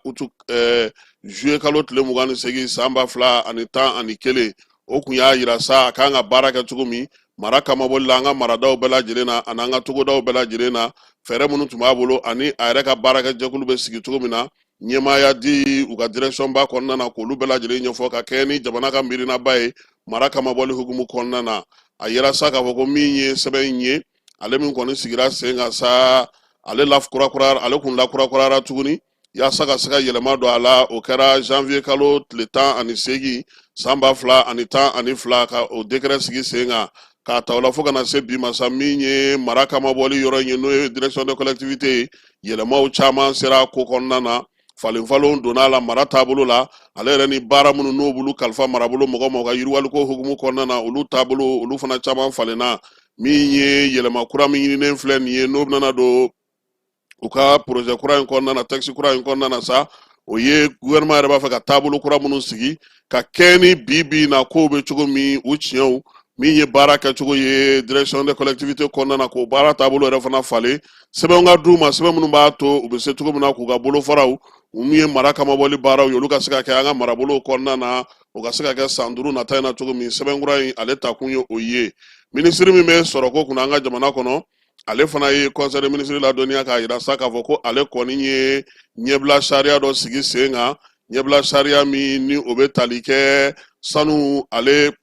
juillet kalo tile 28 san 2011 o kun y'a yira sa a kan ka baara kɛ cogo min mara kama bɔli la an ka maradaw bɛɛ lajɛlen na ani an ka togodaw bɛɛ lajɛlen na fɛɛrɛ minnu tun b'a bolo ani a yɛrɛ ka baarakɛ jɛkulu bɛ sigi cogo min na ɲɛmaaya di u ka direction ba kɔnɔna na k'olu bɛɛ lajɛlen ɲɛfɔ ka kɛ ni jamana ka miirinaba ye mara kama bɔli hukumu kɔnɔna na a yira sa k'a fɔ ko min ye sɛbɛn in ye ale min kɔni sigira sen kan sa ale kun lakurakurara tuguni yaasa ka se ka yɛlɛma don a la o kɛra janvier kalo tile 18 san 2012 ka o décret sigi sen kan k'a ta o la fo kana se bi ma sa min ye mara kama bɔli yɔrɔ in ye n'o ye direction de collectivité yɛlɛmaw caman sera ko kɔnɔna na falenfalon donna la mara taabolo la ale yɛrɛ ni baara minnu n'o bulu kalifa marabolo mɔgɔ ma ka yiriwaliko hukumu kɔnɔna na olu taabolo olu fana caman falenna min ye yɛlɛma kura min ɲininen filɛ nin ye n'o bɛna don u ka projet kura in kɔnɔna na texte kura in kɔnɔna na sa o ye gouvernement yɛrɛ b'a fɛ ka taabolo kura minnu sigi ka kɛ ni bi na kow bɛ cogo min u tiɲɛw min ye baara kɛcogo ye direction de collectivité kɔnɔna na k'o baara taabolo yɛrɛ fana falen sɛbɛn ka d'u ma sɛbɛn minnu b'a to u bɛ se cogo min na k'u ka bolofaraw u min ye mara kamabɔli baaraw ye olu ka se ka kɛ an ka marabolow kɔnɔna na o ka se ka kɛ san 5 nata in na cogo min sɛbɛn kura in ale ta kun ye o ye minisiri min bɛ sɔrɔ ko kunna an ka jamana kɔnɔ ale fana ye conseil des ministres ladɔnniya k'a yira sa k'a fɔ ko ale kɔni ye ɲɛbila sariya dɔ sigi sen kan ɲɛbila sariya min ni o bɛ tali kɛ sanu ale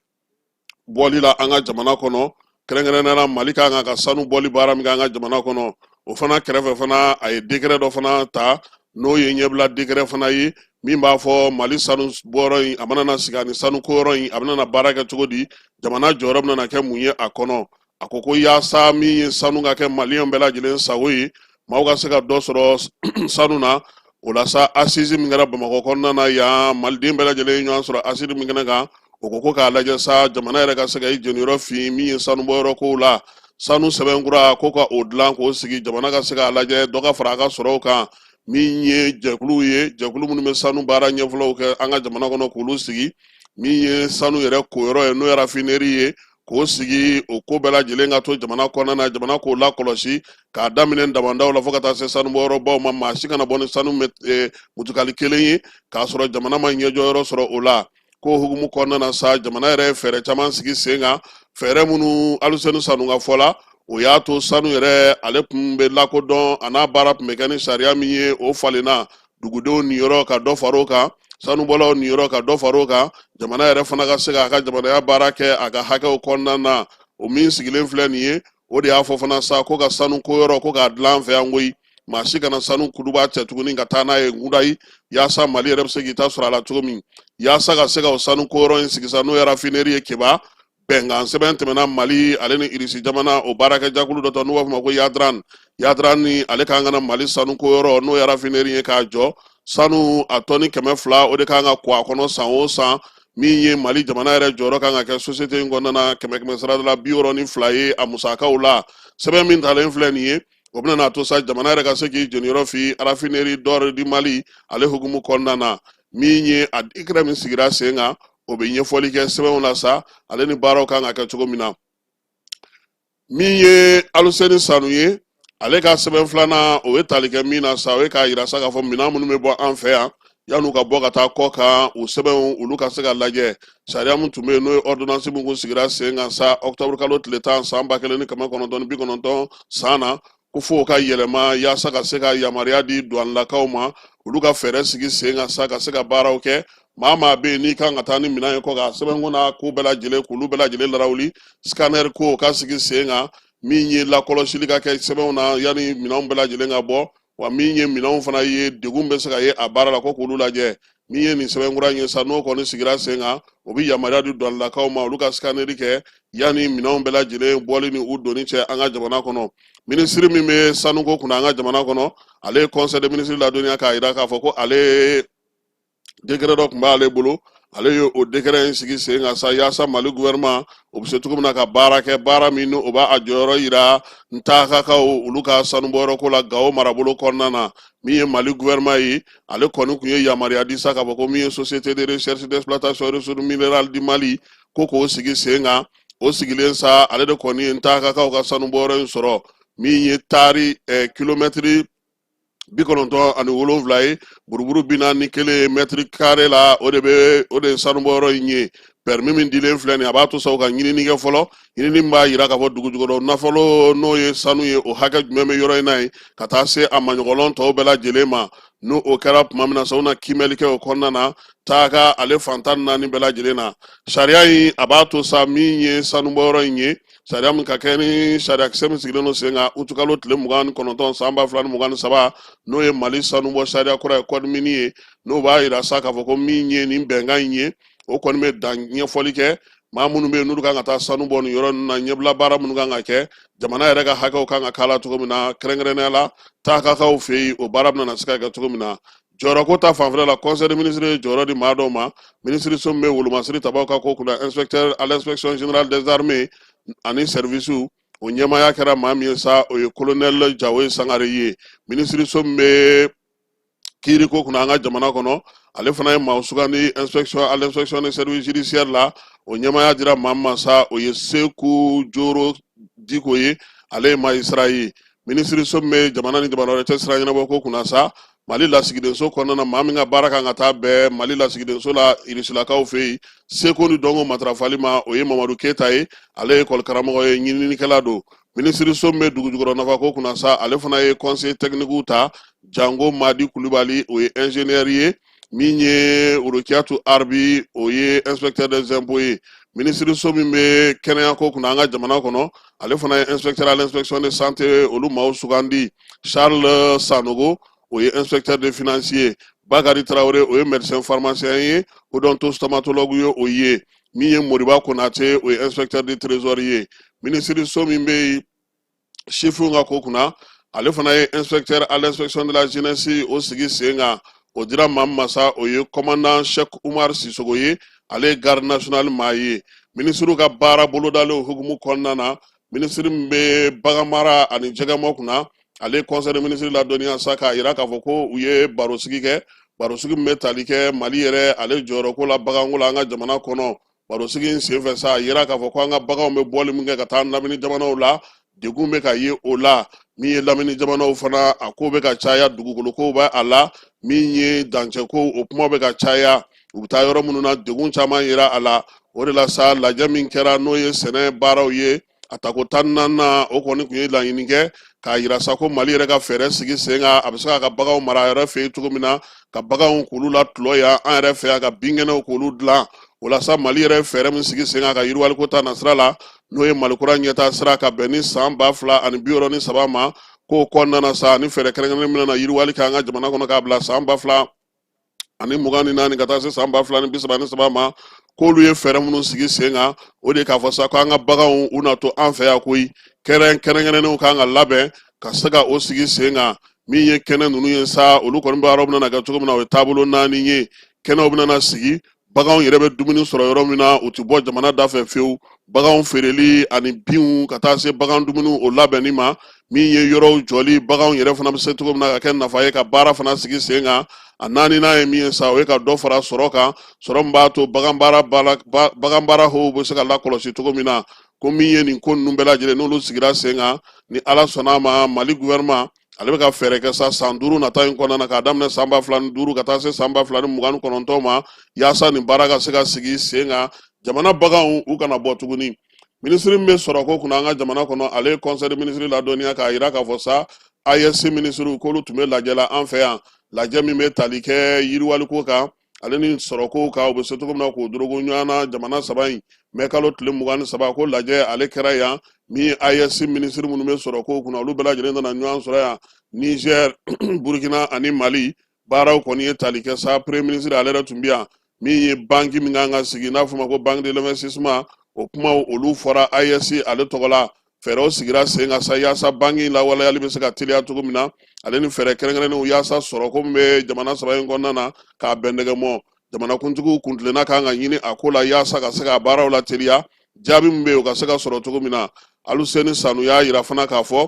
bɔli la an ka jamana kɔnɔ kɛrɛnkɛrɛnnenya Mali kan ka sanu bɔli baara min kɛ an ka jamana kɔnɔ o fana kɛrɛfɛ fana a ye décret dɔ fana ta n'o ye ɲɛbila décret fana ye min b'a fɔ Mali sanu bɔyɔrɔ in a mana na sigi ani sanu koyɔrɔ in a bɛna na baara kɛ cogo di jamana jɔyɔrɔ bɛna na kɛ mun ye a kɔnɔ a ko yaasa min ye sanu ka kɛ maliyɛnw bɛɛ lajɛlen sago ye maaw ka se ka dɔ sɔrɔ sanu na o la sa assise min kɛra Bamakɔ kɔnɔna na yan maliden bɛɛ lajɛlen ɲɔgɔn sɔrɔ assise min kɛnɛ kan o ko k'a lajɛ sa jamana yɛrɛ ka se ka i jeniyɔrɔ fin min ye sanu bɔyɔrɔ kow la sanu sɛbɛnkura ko ka o dilan k'o sigi jamana ka se k'a lajɛ dɔ ka fara a ka sɔrɔw kan min ye jɛkuluw ye jɛkulu minnu bɛ sanu baara ɲɛfɔlɔw kɛ an ka jamana kɔnɔ k'olu sigi min ye sanu yɛrɛ koyɔrɔ ye n'o ye raffinerie ye k'o sigi o ko bɛɛ lajɛlen ka to jamana kɔnɔna na jamana k'o lakɔlɔsi k'a daminɛ damandaw la fo ka taa se sanubɔyɔrɔbaw ma maa si kana bɔ ni sanu mutukali kelen ye k'a sɔrɔ jamana ma ɲɛjɔyɔrɔ sɔrɔ o la ko hukumu kɔnɔna na sa jamana yɛrɛ fɛɛrɛ caman sigi sen kan fɛɛrɛ minnu Aluseni Sanuga fɔla o y'a to sanu yɛrɛ ale tun bɛ lakodɔn a n'a baara tun bɛ kɛ ni sariya min ye o falenna dugudenw niyɔrɔ ka dɔ far'o kan sanubɔlaw niyɔrɔ ka dɔ far'o kan jamana yɛrɛ fana ka se k'a ka jamanaya baara kɛ a ka hakɛw kɔnɔna na o min sigilen filɛ nin ye o de y'a fɔ fana sa ko ka sanu koyɔrɔ ko k'a dilan an fɛ yan koyi maa si kana sanu kuduba cɛ tuguni ka taa n'a ye Ngudayi yaasa Mali yɛrɛ bɛ se k'i ta sɔrɔ a la cogo min yaasa ka se ka o sanu koyɔrɔ in sigi sa n'o ye raffinerie ye Keba bɛnkan sɛbɛn tɛmɛna Mali ale ni Irisi jamana o baarakɛ jakulu dɔ n'u b'a fɔ ma ko Yadran ni ale kan ka na Mali sanu koyɔrɔ n'o ye raffinerie ye k'a jɔ sanu a tɔni 200 o de kan ka kɔ a kɔnɔ san o san min ye Mali jamana yɛrɛ jɔyɔrɔ kan ka kɛ société in kɔnɔna na 100 sara la 62 ye a musakaw la sɛbɛn min talen filɛ nin ye o bɛna n'a to sa jamana yɛrɛ ka se k'i jeniyɔrɔ fi raffinerie d'or di Mali ale hukumu kɔnɔna na min ye a décret min sigira sen kan o bɛ ɲɛfɔli kɛ sɛbɛnw la sa ale ni baaraw kan ka kɛ cogo min na min ye Aluseni Sanu ye ale ka sɛbɛn filanan o ye tali kɛ min na sa o ye k'a yira sa k'a fɔ minɛn minnu bɛ bɔ an fɛ yan yan'u ka bɔ ka taa kɔ kan o sɛbɛnw olu ka se ka lajɛ sariya min tun bɛ yen n'o ye ordonnance min kun sigira sen kan sa octobre kalo tile 10 san 1990 san na ko fo ka yɛlɛma yaasa ka se ka yamaruya di douanelakaw ma olu ka fɛɛrɛ sigi sen kan sa ka se ka baaraw kɛ maa bɛ yen n'i kan ka taa ni minɛn ye kɔ kan sɛbɛnko n'a ko bɛɛ lajɛlen k'olu bɛɛ lajɛlen larawuli scanner ko ka sigi sen kan min ye lakɔlɔsili ka kɛ sɛbɛnw na yanni minɛnw bɛɛ lajɛlen ka bɔ wa min ye minɛnw fana ye degun bɛ se ka ye a baara la ko k'olu lajɛ min ye nin sɛbɛnkura in ye sa n'o kɔni sigira sen kan o bɛ yamaruya di douanelakaw ma olu ka scanneri kɛ yanni minɛnw bɛɛ lajɛlen bɔli ni u donni cɛ an ka jamana kɔnɔ minisiri min bɛ sanuko kunna an ka jamana kɔnɔ ale ye conseil des ministres ladɔnniya k'a jira k'a fɔ ko ale décret dɔ tun b'ale bolo ale ye o décret in sigi sen kan sa yaasa Mali gouvernement o bɛ se cogo min na ka baara kɛ baara min o b'a a jɔyɔrɔ yira ntaakakaw olu ka sanubɔyɔrɔ ko la Gao marabolo kɔnɔna na min ye Mali gouvernement ye ale kɔni tun ye yamaruya di sa k'a fɔ ko min ye société de recherche d'exploitation des ressources minérales du Mali ko k'o sigi sen kan o sigilen sa ale de kɔni ye ntaakakaw ka sanubɔyɔrɔ in sɔrɔ min ye taari kilomɛtiri 97 ye buruburu 41 mètre carré la o de sanubɔyɔrɔ in ye permis min dilen filɛ nin a b'a to sa u ka ɲinini kɛ fɔlɔ ɲinini min b'a jira k'a fɔ dugu jukɔrɔ nafolo n'o ye sanu ye o hakɛ jumɛn bɛ yɔrɔ in na ye ka taa se a maɲɔgɔnlɔn tɔw bɛɛ lajɛlen ma n'o o kɛra tuma min na sa u na kimɛli kɛ o kɔnɔna na taaka ale fantan 4 bɛɛ lajɛlen na sariya in a b'a to sa min ye sanubɔyɔrɔ in ye sariya min ka kɛ ni sariya kisɛ min sigilen don sen kan utu kalo tile 29 san 2023 n'o ye Mali sanubɔ sariya kura ye code mini ye n'o b'a jira sa k'a fɔ ko min ye nin bɛnkan in ye o kɔni bɛ dan ɲɛfɔli kɛ maa minnu bɛ yen n'olu kan ka taa sanu bɔ nin yɔrɔ ninnu na ɲɛbila baara minnu kan ka kɛ jamana yɛrɛ ka hakɛw kan ka k'a la cogo min na kɛrɛnkɛrɛnnenya la taakakaw fɛ yen o baara bɛna se ka kɛ cogo min na jɔyɔrɔ ko ta fanfɛla la conseil des ministres ye jɔyɔrɔ di maa dɔw ma ministre so min bɛ wolomasiri tabaw ka ko kunna inspecteur à l'inspection générale des armées ani service o ɲɛmaya kɛra maa min ye sa o ye colonel Jawoyi Sangare ye ministre so min bɛ kiiri ko kunna an ka jamana kɔnɔ ale fana ye maa sugandi inspection à l'inspection des services judiciaires la o ɲɛmaya dira maa min ma sa o ye Seku Joro Diko ye ale ye magistrat ye ministre so min bɛ jamana ni jamana wɛrɛ cɛ sira ɲɛnabɔ ko kunna sa Mali lasigidenso kɔnɔna na maa min ka baara kan ka taa bɛɛ Mali lasigidenso la Irisilakaw fɛ yen seko ni dɔnko matarafali ma o ye Mamadu Keyita ye ale ye école karamɔgɔ ye ɲininikɛla don ministre so min bɛ dugujukɔrɔ nafa ko kunna sa ale fana ye conseil technique ta Jango Madi Kulibali o ye ingénieur ye min ye Urukiatu Arbi o ye inspecteur des impôts ye ministre so min bɛ kɛnɛya ko kunna an ka jamana kɔnɔ ale fana ye inspecteur à l'inspection de santé olu maaw sugandi Charles Sanogo o ye inspecteur des financiers Bakari Traoré o ye médecin pharmacien ye odontostomatologue ye o ye min ye Moriba Konate o ye inspecteur de trésorier ministre so min bɛ chifu ka ko kunna ale fana ye inspecteur à l'inspection de la jeunesse o sigi sen kan o dira maa min ma sa o ye commandant Cheikh Umar Sisogo ye ale ye garde national maa ye ministre ka baara bolodalen o hukumu kɔnɔna na ministre min bɛ bagan mara ani jɛgɛmɔ kunna ale conseil des ministres ladɔnniya sa k'a yira k'a fɔ ko u ye barosigi kɛ barosigi min bɛ tali kɛ Mali yɛrɛ ale jɔyɔrɔ ko la baganko la an ka jamana kɔnɔ barosigi in senfɛ sa a yira k'a fɔ ko an ka baganw bɛ bɔli min kɛ ka taa lamini jamanaw la degun bɛ ka ye o la min ye lamini jamanaw fana a ko bɛ ka caya dugukolo ko bɛ a la min ye dancɛ ko o kuma bɛ ka caya u bɛ taa yɔrɔ minnu na degun caman yira a la o de la sa lajɛ min kɛra n'o ye sɛnɛ baaraw ye a tako 14 o kɔni tun ye laɲini kɛ k'a yira sa ko Mali yɛrɛ ka fɛɛrɛ sigi sen kan a bɛ se k'a ka baganw mara a yɛrɛ fɛ yen cogo min na ka baganw k'olu la tulɔ yan an yɛrɛ fɛ yan ka binkɛnɛw k'olu dilan o la sa Mali yɛrɛ fɛɛrɛ min sigi sen kan ka yiriwaliko ta nasira la n'o ye Malikura ɲɛtaa sira ka bɛn ni san 2063 ma k'o kɔnɔna na sa ni fɛɛrɛ kɛrɛnkɛrɛnnen min na yiriwali kɛ an ka jamana kɔnɔ k'a bila san 2024 ka taa se san 2033 ma k'olu ye fɛɛrɛ minnu sigi sen kan o de k'a fɔ sa ko an ka baganw u na to an fɛ yan koyi kɛrɛnkɛrɛnnenw kan ka labɛn ka se ka o sigi sen kan min ye kɛnɛ ninnu ye sa olu kɔni bɛ yɔrɔ min na kɛ cogo min na o ye taabolo 4 ye kɛnɛw bɛna sigi baganw yɛrɛ bɛ dumuni sɔrɔ yɔrɔ min na u tɛ bɔ jamana da fɛ fiyewu baganw feereli ani binw ka taa se bagan dumuni o labɛnni ma min ye yɔrɔw jɔli baganw yɛrɛ fana bɛ se cogo min na ka kɛ nafa ye ka baara fana sigi sen kan a 4nan ye min ye sa o ye ka dɔ fara sɔrɔ kan sɔrɔ min b'a to bagan baara how bɛ se ka lakɔlɔsi cogo min na ko min ye nin ko ninnu bɛɛ lajɛlen n'olu sigira sen kan ni Ala sɔnna ma Mali gouvernement ale bɛ ka fɛɛrɛ kɛ sa san 5 nata in kɔnɔna na k'a daminɛ san 2025 ka taa se san 2029 ma yaasa nin baara ka se ka sigi sen kan jamana baganw u kana bɔ tuguni ministre min bɛ sɔrɔ ko kunna an ka jamana kɔnɔ ale ye conseil des ministres ladɔnniya k'a yira k'a fɔ sa AES ministre k'olu tun bɛ lajɛ la an fɛ yan lajɛ min bɛ tali kɛ yiriwaliko kan ale ni sɔrɔko kan u bɛ se cogo min na k'o dorogo ɲɔgɔn na jamana 3 in mɛ kalo tile 23 ko lajɛ ale kɛra yan min AES ministre minnu bɛ sɔrɔko kunna olu bɛɛ lajɛlen nana ɲɔgɔn sɔrɔ yan Niger Burkina ani Mali baaraw kɔni ye tali kɛ sa premier ministre ale yɛrɛ tun bɛ yan min ye banque min kan ka sigi n'a fɔ ma ko banque de l'investissement o kuma olu fɔra AES ale tɔgɔ la fɛɛrɛw sigira sen kan sa yaasa banque in lawaleyali bɛ se ka teliya cogo min na ale ni fɛɛrɛ kɛrɛnkɛrɛnnenw yaasa sɔrɔko min bɛ jamana 3 in kɔnɔna na k'a bɛn nɛgɛmɔ jamanakuntigiw kuntilenna kan ka ɲini a ko la yaasa ka se ka baaraw la teliya jaabi min bɛ yen o ka se ka sɔrɔ cogo min na Aluseni Sanu y'a yira fana k'a fɔ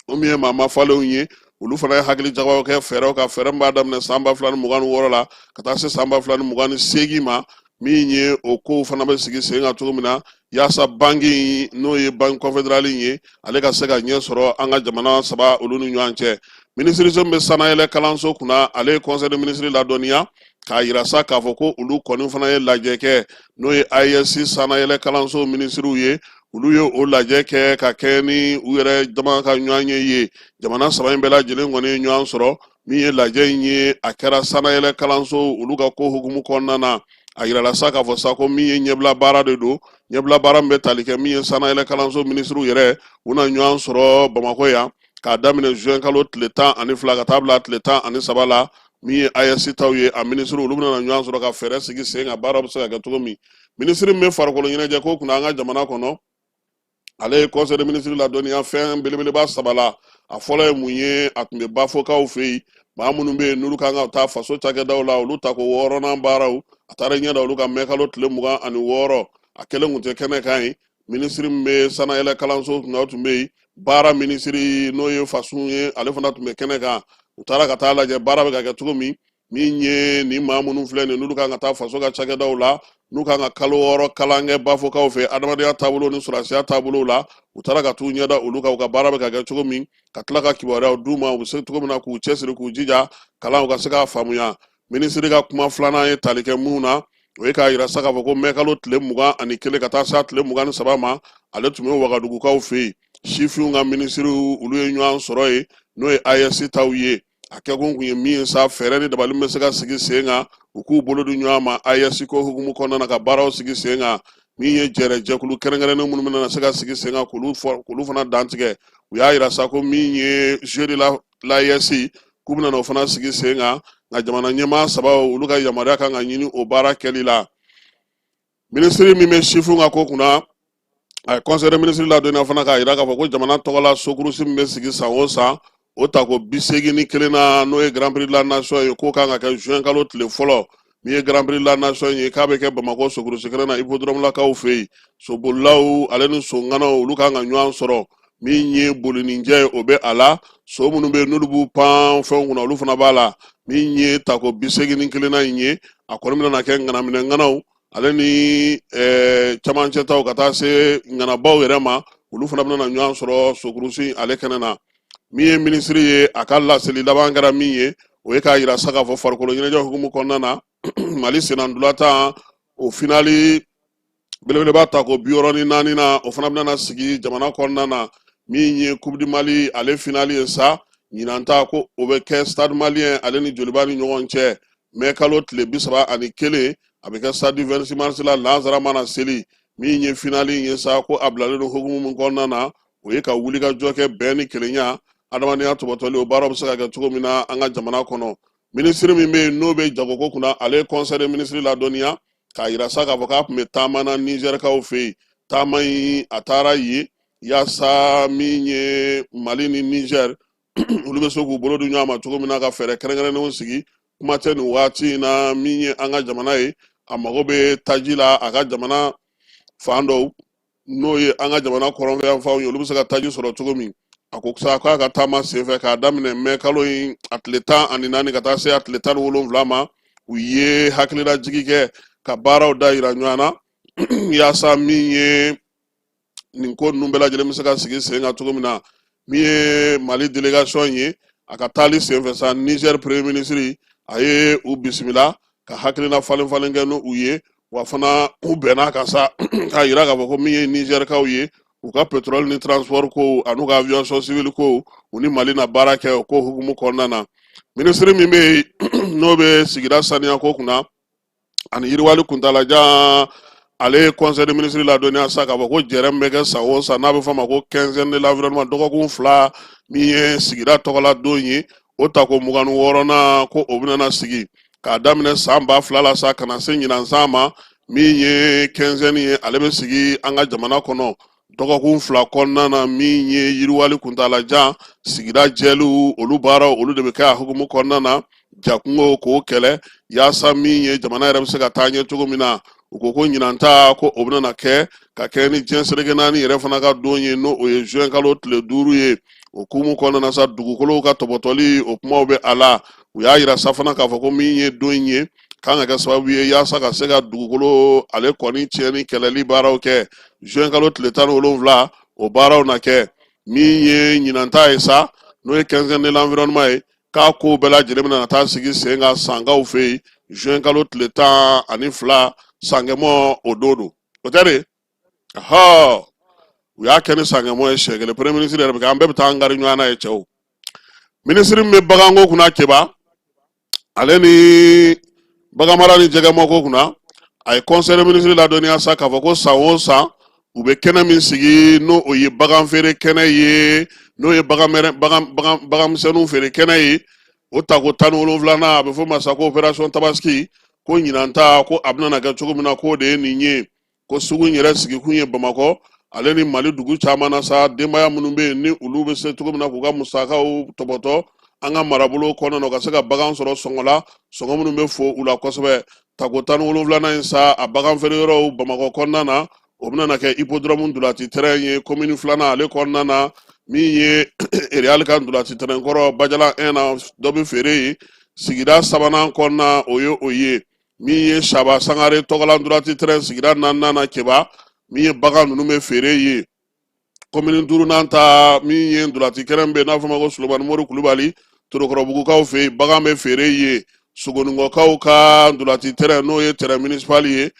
o min ye maa mafalenw ye olu fana ye hakili jagaw kɛ fɛɛrɛw ka fɛɛrɛ min b'a daminɛ san 2026 la ka taa se san 2028 ma min ye o kow fana bɛ sigi sen kan cogo min na yaasa banque n'o ye banque confédérale ye ale ka se ka ɲɛ sɔrɔ an ka jamana 3 olu ni ɲɔgɔn cɛ minisiriso min bɛ sanayɛlɛ kalanso kunna ale ye conseil des ministres ladɔnniya k'a yira sa k'a fɔ ko olu kɔni fana ye lajɛ kɛ n'o ye AES sanayɛlɛ kalanso minisiriw ye olu ye o lajɛ kɛ ka kɛ ni u yɛrɛ dama ka ɲɔgɔn ye jamana 3 in bɛɛ lajɛlen kɔni ye ɲɔgɔn sɔrɔ min ye lajɛ in ye a kɛra sanayɛlɛ kalanso olu ka ko hukumu kɔnɔna na a yirala sa k'a fɔ sa ko min ye ɲɛbila baara de don ɲɛbila baara min bɛ tali kɛ min ye sanayɛlɛ kalanso minisiriw yɛrɛ u na ɲɔgɔn sɔrɔ Bamakɔ yan k'a daminɛ juin kalo tile 12 ka taa bila tile 13 la min ye AES taw ye a minisiriw olu bɛna ɲɔgɔn sɔrɔ ka fɛɛrɛ sigi sen kan baara bɛ se ka kɛ cogo min minisiri min bɛ farikolo ɲɛnajɛ ko kunna an ka jamana kɔnɔ ale ye conseil des ministres ladɔnniya fɛn belebeleba 3 la a fɔlɔ ye mun ye a tun bɛ Bafokaw fɛ yen maa minnu bɛ yen n'olu kan ka taa faso cakɛdaw la olu ta ko 6nan baaraw a taara ɲɛda olu ka mɛkalo tile 26 a kelen kun tɛ kɛnɛ kan ye minisiri min bɛ sanayɛlɛ kalanso kunna o tun bɛ yen baara minisiri n'o ye faso ye ale fana tun bɛ kɛnɛ kan u taara ka taa lajɛ baara bɛ ka kɛ cogo min ye ni maa minnu filɛ nin n'olu kan ka taa faso ka cakɛdaw la n'u kan ka kalo 6 kalan kɛ bafokaw fɛ adamadenya taabolo ni sɔrɔsiya taabolo la u taara ka t'u ɲɛda olu ka u ka baara bɛ ka kɛ cogo min ka tila ka kibaruyaw d'u ma u bɛ se cogo min na k'u cɛsiri k'u jija kalan u ka se k'a faamuya minisiri ka kuma filanan ye tali kɛ mun na o ye k'a yira sa k'a fɔ ko mɛkalo tile 21 ka taa se tile 23 ma ale tun bɛ wagadugukaw fɛ yen sifinw ka minisiriw olu ye ɲɔgɔn sɔrɔ ye n'o ye AES taw ye a kɛkun kun ye min ye sa fɛɛrɛ ni dabali bɛ se ka sigi sen kan u k'u bolo di ɲɔgɔn ma AES ko hukumu kɔnɔna na ka baaraw sigi sen kan min ye jɛkulu kɛrɛnkɛrɛnnen minnu bɛna se ka sigi sen kan k'olu fana dantigɛ u y'a yira sa ko min ye jeu de la AES k'u bɛna o fana sigi sen kan nka jamana ɲɛmaa saba olu ka yamaruya kan ka ɲini o baara kɛli la minisiri min bɛ sifinw ka ko kunna a ye conseil des ministres ladɔnniya fana k'a yira k'a fɔ ko jamana tɔgɔla sokurusi min bɛ sigi san o san o ta ko 81 na n'o ye Grand Prix de la Nation ye k'o kan ka kɛ juin kalo tile fɔlɔ min ye Grand Prix de la Nation ye k'a bɛ kɛ Bamako sokurusi kɛnɛ na hippodrome lakaw fɛ yen sobolilaw ale ni songanaw olu kan ka ɲɔgɔn sɔrɔ min ye bolininjɛ ye o bɛ a la so minnu bɛ yen n'olu b'u pan fɛnw kunna olu fana b'a la min ye ta ko 81 na in ye a kɔni bɛna kɛ ŋanaminɛ ŋanaw ale ni camancɛtaw ka taa se ŋanabaw yɛrɛ ma olu fana bɛna ɲɔgɔn sɔrɔ sokurusi ale kɛnɛ na min ye minisiri ye a ka laseli laban kɛra min ye o ye k'a yira sa k'a fɔ farikolo ɲɛnajɛ hukumu kɔnɔna na Mali senandolatan o finali belebeleba ta ko 64 na o fana bɛna sigi jamana kɔnɔna na min ye Coupe du Mali ale finali ye sa ɲinan ta ko o bɛ kɛ Stade Malien ale ni Joliba ni ɲɔgɔn cɛ mais kalo tile 31 a bɛ kɛ Stade du 26 mars la Lansara mana seli min ye finali ye sa ko a bilalen don hukumu min kɔnɔna na o ye ka wuli ka jɔ kɛ bɛn ni kelenya adamadenya tɔbɔtɔli o baaraw bɛ se ka kɛ cogo min na an ka jamana kɔnɔ minisiri min bɛ yen n'o bɛ jagoko kunna ale conseil des ministres ladɔnniya k'a yira sa k'a fɔ k'a tun bɛ taama na Nizɛrikaw fɛ yen taama in a taara yen yaasa min ye Mali ni Nizɛri olu bɛ se k'u bolo di ɲɔgɔn ma cogo min na ka fɛɛrɛ kɛrɛnkɛrɛnnenw sigi kuma tɛ nin waati in na min ye an ka jamana ye a mago bɛ taji la a ka jamana fan dɔw n'o ye an ka jamana kɔrɔnfɛyanfanw ye olu bɛ se ka taji sɔrɔ cogo min a ko sa k'a ka taama senfɛ k'a daminɛ mɛ kalo in a tile 14 ka taa se a tile 17 ma u ye hakililajigi kɛ ka baaraw da yira ɲɔgɔn na yaasa min ye nin ko ninnu bɛɛ lajɛlen bɛ se ka sigi sen kan cogo min na min ye Mali délégation ye a ka taali senfɛ sa Niger premier ministre a ye u bisimila ka hakilina falen kɛ n'u ye wa fana u bɛnna kan sa k'a yira k'a fɔ ko min ye Nizɛrikaw ye u ka pétrole ni transport ko an'u ka aviation civil ko u ni Mali na baara kɛ o ko hukumu kɔnɔna na minisiri min bɛ n'o bɛ sigida saniya ko kunna ani yiriwali kuntalajan ale ye conseil des ministres ladɔnniya sa k'a fɔ ko jɛrɛ min bɛ kɛ san o san n'a bɛ fɔ a ma ko quinzaine de l'environnement dɔgɔkun 2 min ye sigida tɔgɔla don ye o ta ko 26nan ko o bɛna sigi k'a daminɛ san 2000 la sa ka na se ɲinan san ma min ye quinzaine ye ale bɛ sigi an ka jamana kɔnɔ dɔgɔkun 2 kɔnɔna na min ye yiriwali kuntalajan sigida jɛliw olu baaraw olu de bɛ kɛ a hukumu kɔnɔna na jakungo k'o kɛlɛ yaasa min ye jamana yɛrɛ bɛ se ka taa ɲɛ cogo min na u ko ko ɲinan ta ko o bɛna kɛ ka kɛ ni diɲɛ seleke naani yɛrɛ fana ka don ye n'o o ye juin kalo tile 5 ye o hukumu kɔnɔna na sa dugukolow ka tɔbɔtɔli o kumaw bɛ a la u y'a yira sa fana k'a fɔ ko min ye don ye kan ka kɛ sababu ye yaasa ka se ka dugukolo ale kɔni tiɲɛni kɛlɛli baaraw kɛ juin kalo tile 17 o baaraw na kɛ min ye ɲinan ta ye sa n'o ye quinzaine de l'environnement ye k'a ko bɛɛ lajɛlen bɛna taa sigi sen kan sankaw fɛ yen juin kalo tile 12 sangɛmɔ o don do o tɛ de u y'a kɛ ni sangɛmɔ ye siɲɛ kelen premier ministre yɛrɛ bɛ kɛ an bɛɛ bɛ taa an gari ɲɔgɔn na ye cɛw minisiri min bɛ baganko kunna Keba ale ni baganmara ni jɛgɛmako kunna a ye conseil des ministres ladɔnniya sa k'a fɔ ko san o san u bɛ kɛnɛ min sigi n'o o ye bagan feere kɛnɛ ye n'o ye baganmisɛnninw feere kɛnɛ ye o ta ko 17nan a bɛ fɔ ma sa ko opération tabaski ko ɲinan ta ko a bɛna kɛ cogo min na k'o de ye nin ye ko sugu in yɛrɛ sigikun ye Bamakɔ ale ni Mali dugu caman na sa denbaya minnu bɛ yen ni olu bɛ se cogo min na k'u ka musakaw tɔbɔtɔ an ka marabolo kɔnɔna na u ka se ka bagan sɔrɔ sɔngɔ la sɔngɔ minnu bɛ fo u la kosɛbɛ. Tako 17nan in sa a bagan feere yɔrɔw Bamakɔ kɔnɔna na o bɛna kɛ hippodrome Ndulati terrain ye commune 2nan ale kɔnɔna na min ye Real ka Ndulati terrain kɔrɔ Bajala 1 na dɔ bɛ feere yen. Sigida 3nan kɔnɔna o ye min ye Saba Sangare Tɔgɔla Ndulati terrain sigida 4nan na Keba min ye bagan ninnu bɛ feere yen. Commune 5nan ta min ye Ndulati kɛrɛn bɛ n'a fɔ ma ko Solomani Mori Kulubali Torokɔrɔbugukaw fɛ yen bagan bɛ feere yen. Sogoningokaw ka Ndulati terrain n'o ye terrain municipal ye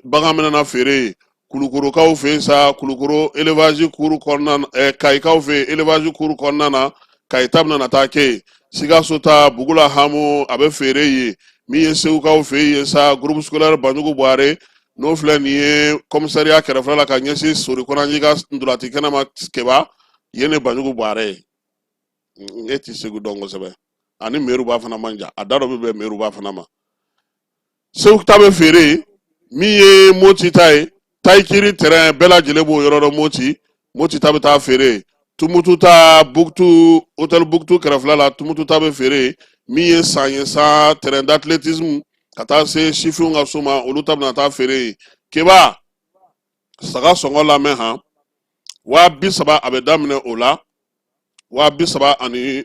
bagan bɛna feere yen. Kulukorokaw fɛ yen sa Kulukoro élevage cour kɔnɔna na Kayikaw fɛ yen élevage cour kɔnɔna na Kayita bɛna taa kɛ yen. Sikaso ta Bugula Hamu a bɛ feere yen min ye Segukaw fɛ yen sa groupe scolaire Banjugu Buhare n'o filɛ nin ye commissariat kɛrɛfɛla la ka ɲɛsin Sorikonanji ka Ndulati kɛnɛma Keba yen ne Banjugu Buhare ye. E ti Segu dɔn kosɛbɛ ani Meruba fana man jan a da dɔ bɛ bɛn Meruba fana ma. Segu ta bɛ feere min ye Moti ta ye Taikiri terrain bɛɛ lajɛlen b'o yɔrɔ dɔn Moti ta bɛ taa feere. Tumutu ta Buktu hôtel Buktu kɛrɛfɛla la Tumutu ta bɛ feere min ye Sanyensa terrain d'athlétisme ka taa se sifinw ka so ma olu ta bɛna taa feere. Keba saga sɔngɔ lamɛn han 30,000 a bɛ daminɛ o la 35,000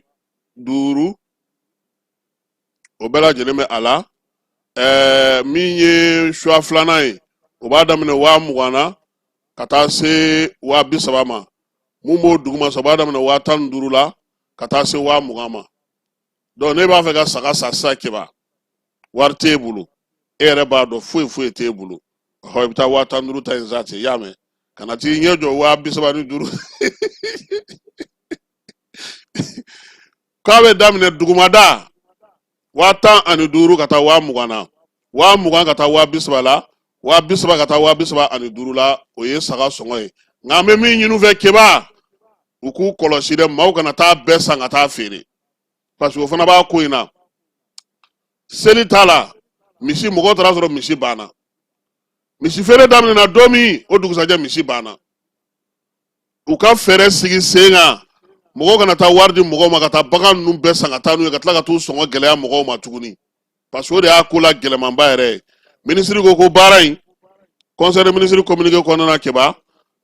o bɛɛ lajɛlen bɛ a la. Min ye choix 2nan ye o b'a daminɛ 20,000 na ka taa se 30,000 ma. Mun b'o duguma sa o b'a daminɛ 15,000 la ka taa se 20,000 ma. Donc ne b'a fɛ ka saga sa sisan Keba wari t'e bolo e yɛrɛ b'a dɔn foyi t'e bolo i bɛ taa 15,000 ta in sa ten i y'a mɛn ka na t'i ɲɛ jɔ 35,000 k'a bɛ daminɛ dugumada 15,000 ka taa 20,000 na 20,000 ka taa 30,000 la 30,000 ka taa 35,000 la o ye saga sɔngɔ ye. Nka an bɛ min ɲini u fɛ Keba u k'u kɔlɔsi dɛ maaw kana taa bɛɛ san ka taa feere parce que o fana b'a ko in na. Seli t'a la misi mɔgɔw taara sɔrɔ misi banna misi feere daminɛna don min o dugusajɛ misi banna. U ka fɛɛrɛ sigi sen kan mɔgɔw kana taa wari di mɔgɔw ma ka taa bagan ninnu bɛɛ san ka taa n'u ye ka tila ka t'u sɔngɔ gɛlɛya mɔgɔw ma tuguni parce que o de y'a ko la gɛlɛmanba yɛrɛ ye. Minisiri ko baara in conseil de ministre communiqué kɔnɔna na Keba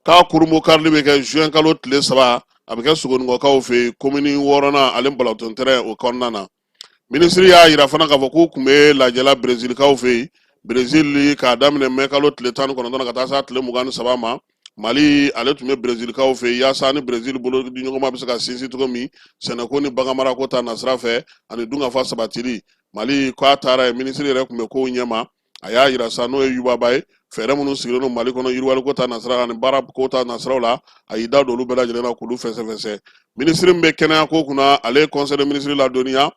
k'a kurumo karili bɛ kɛ juin kalo tile 3 a bɛ kɛ Sogoningokaw fɛ yen commune 6nan ale Balaton terrain o kɔnɔna na. Minisiri y'a jira fana k'a fɔ k'u tun bɛ lajɛla Brésilkaw fɛ yen Brésil k'a daminɛ mai kalo tile 19 ka taa se tile 23 ma Mali ale tun bɛ Brésilkaw fɛ yen yaasa ni Brésil bolo di ɲɔgɔnma bɛ se ka sinsin cogo min sɛnɛko ni baganmarako ta nasira fɛ ani dunkafa sabatili Mali k'a taara ye minisiri yɛrɛ tun bɛ kow ɲɛma a y'a jira sa n'o ye Yubaba ye fɛɛrɛ minnu sigilen don Mali kɔnɔ yiriwaliko ta nasira ani baara ko ta nasiraw la a y'i da don olu bɛɛ lajɛlen na k'olu fɛsɛfɛsɛ. Minisiri min bɛ kɛnɛya ko kunna ale ye conseil de ministre ladɔnniya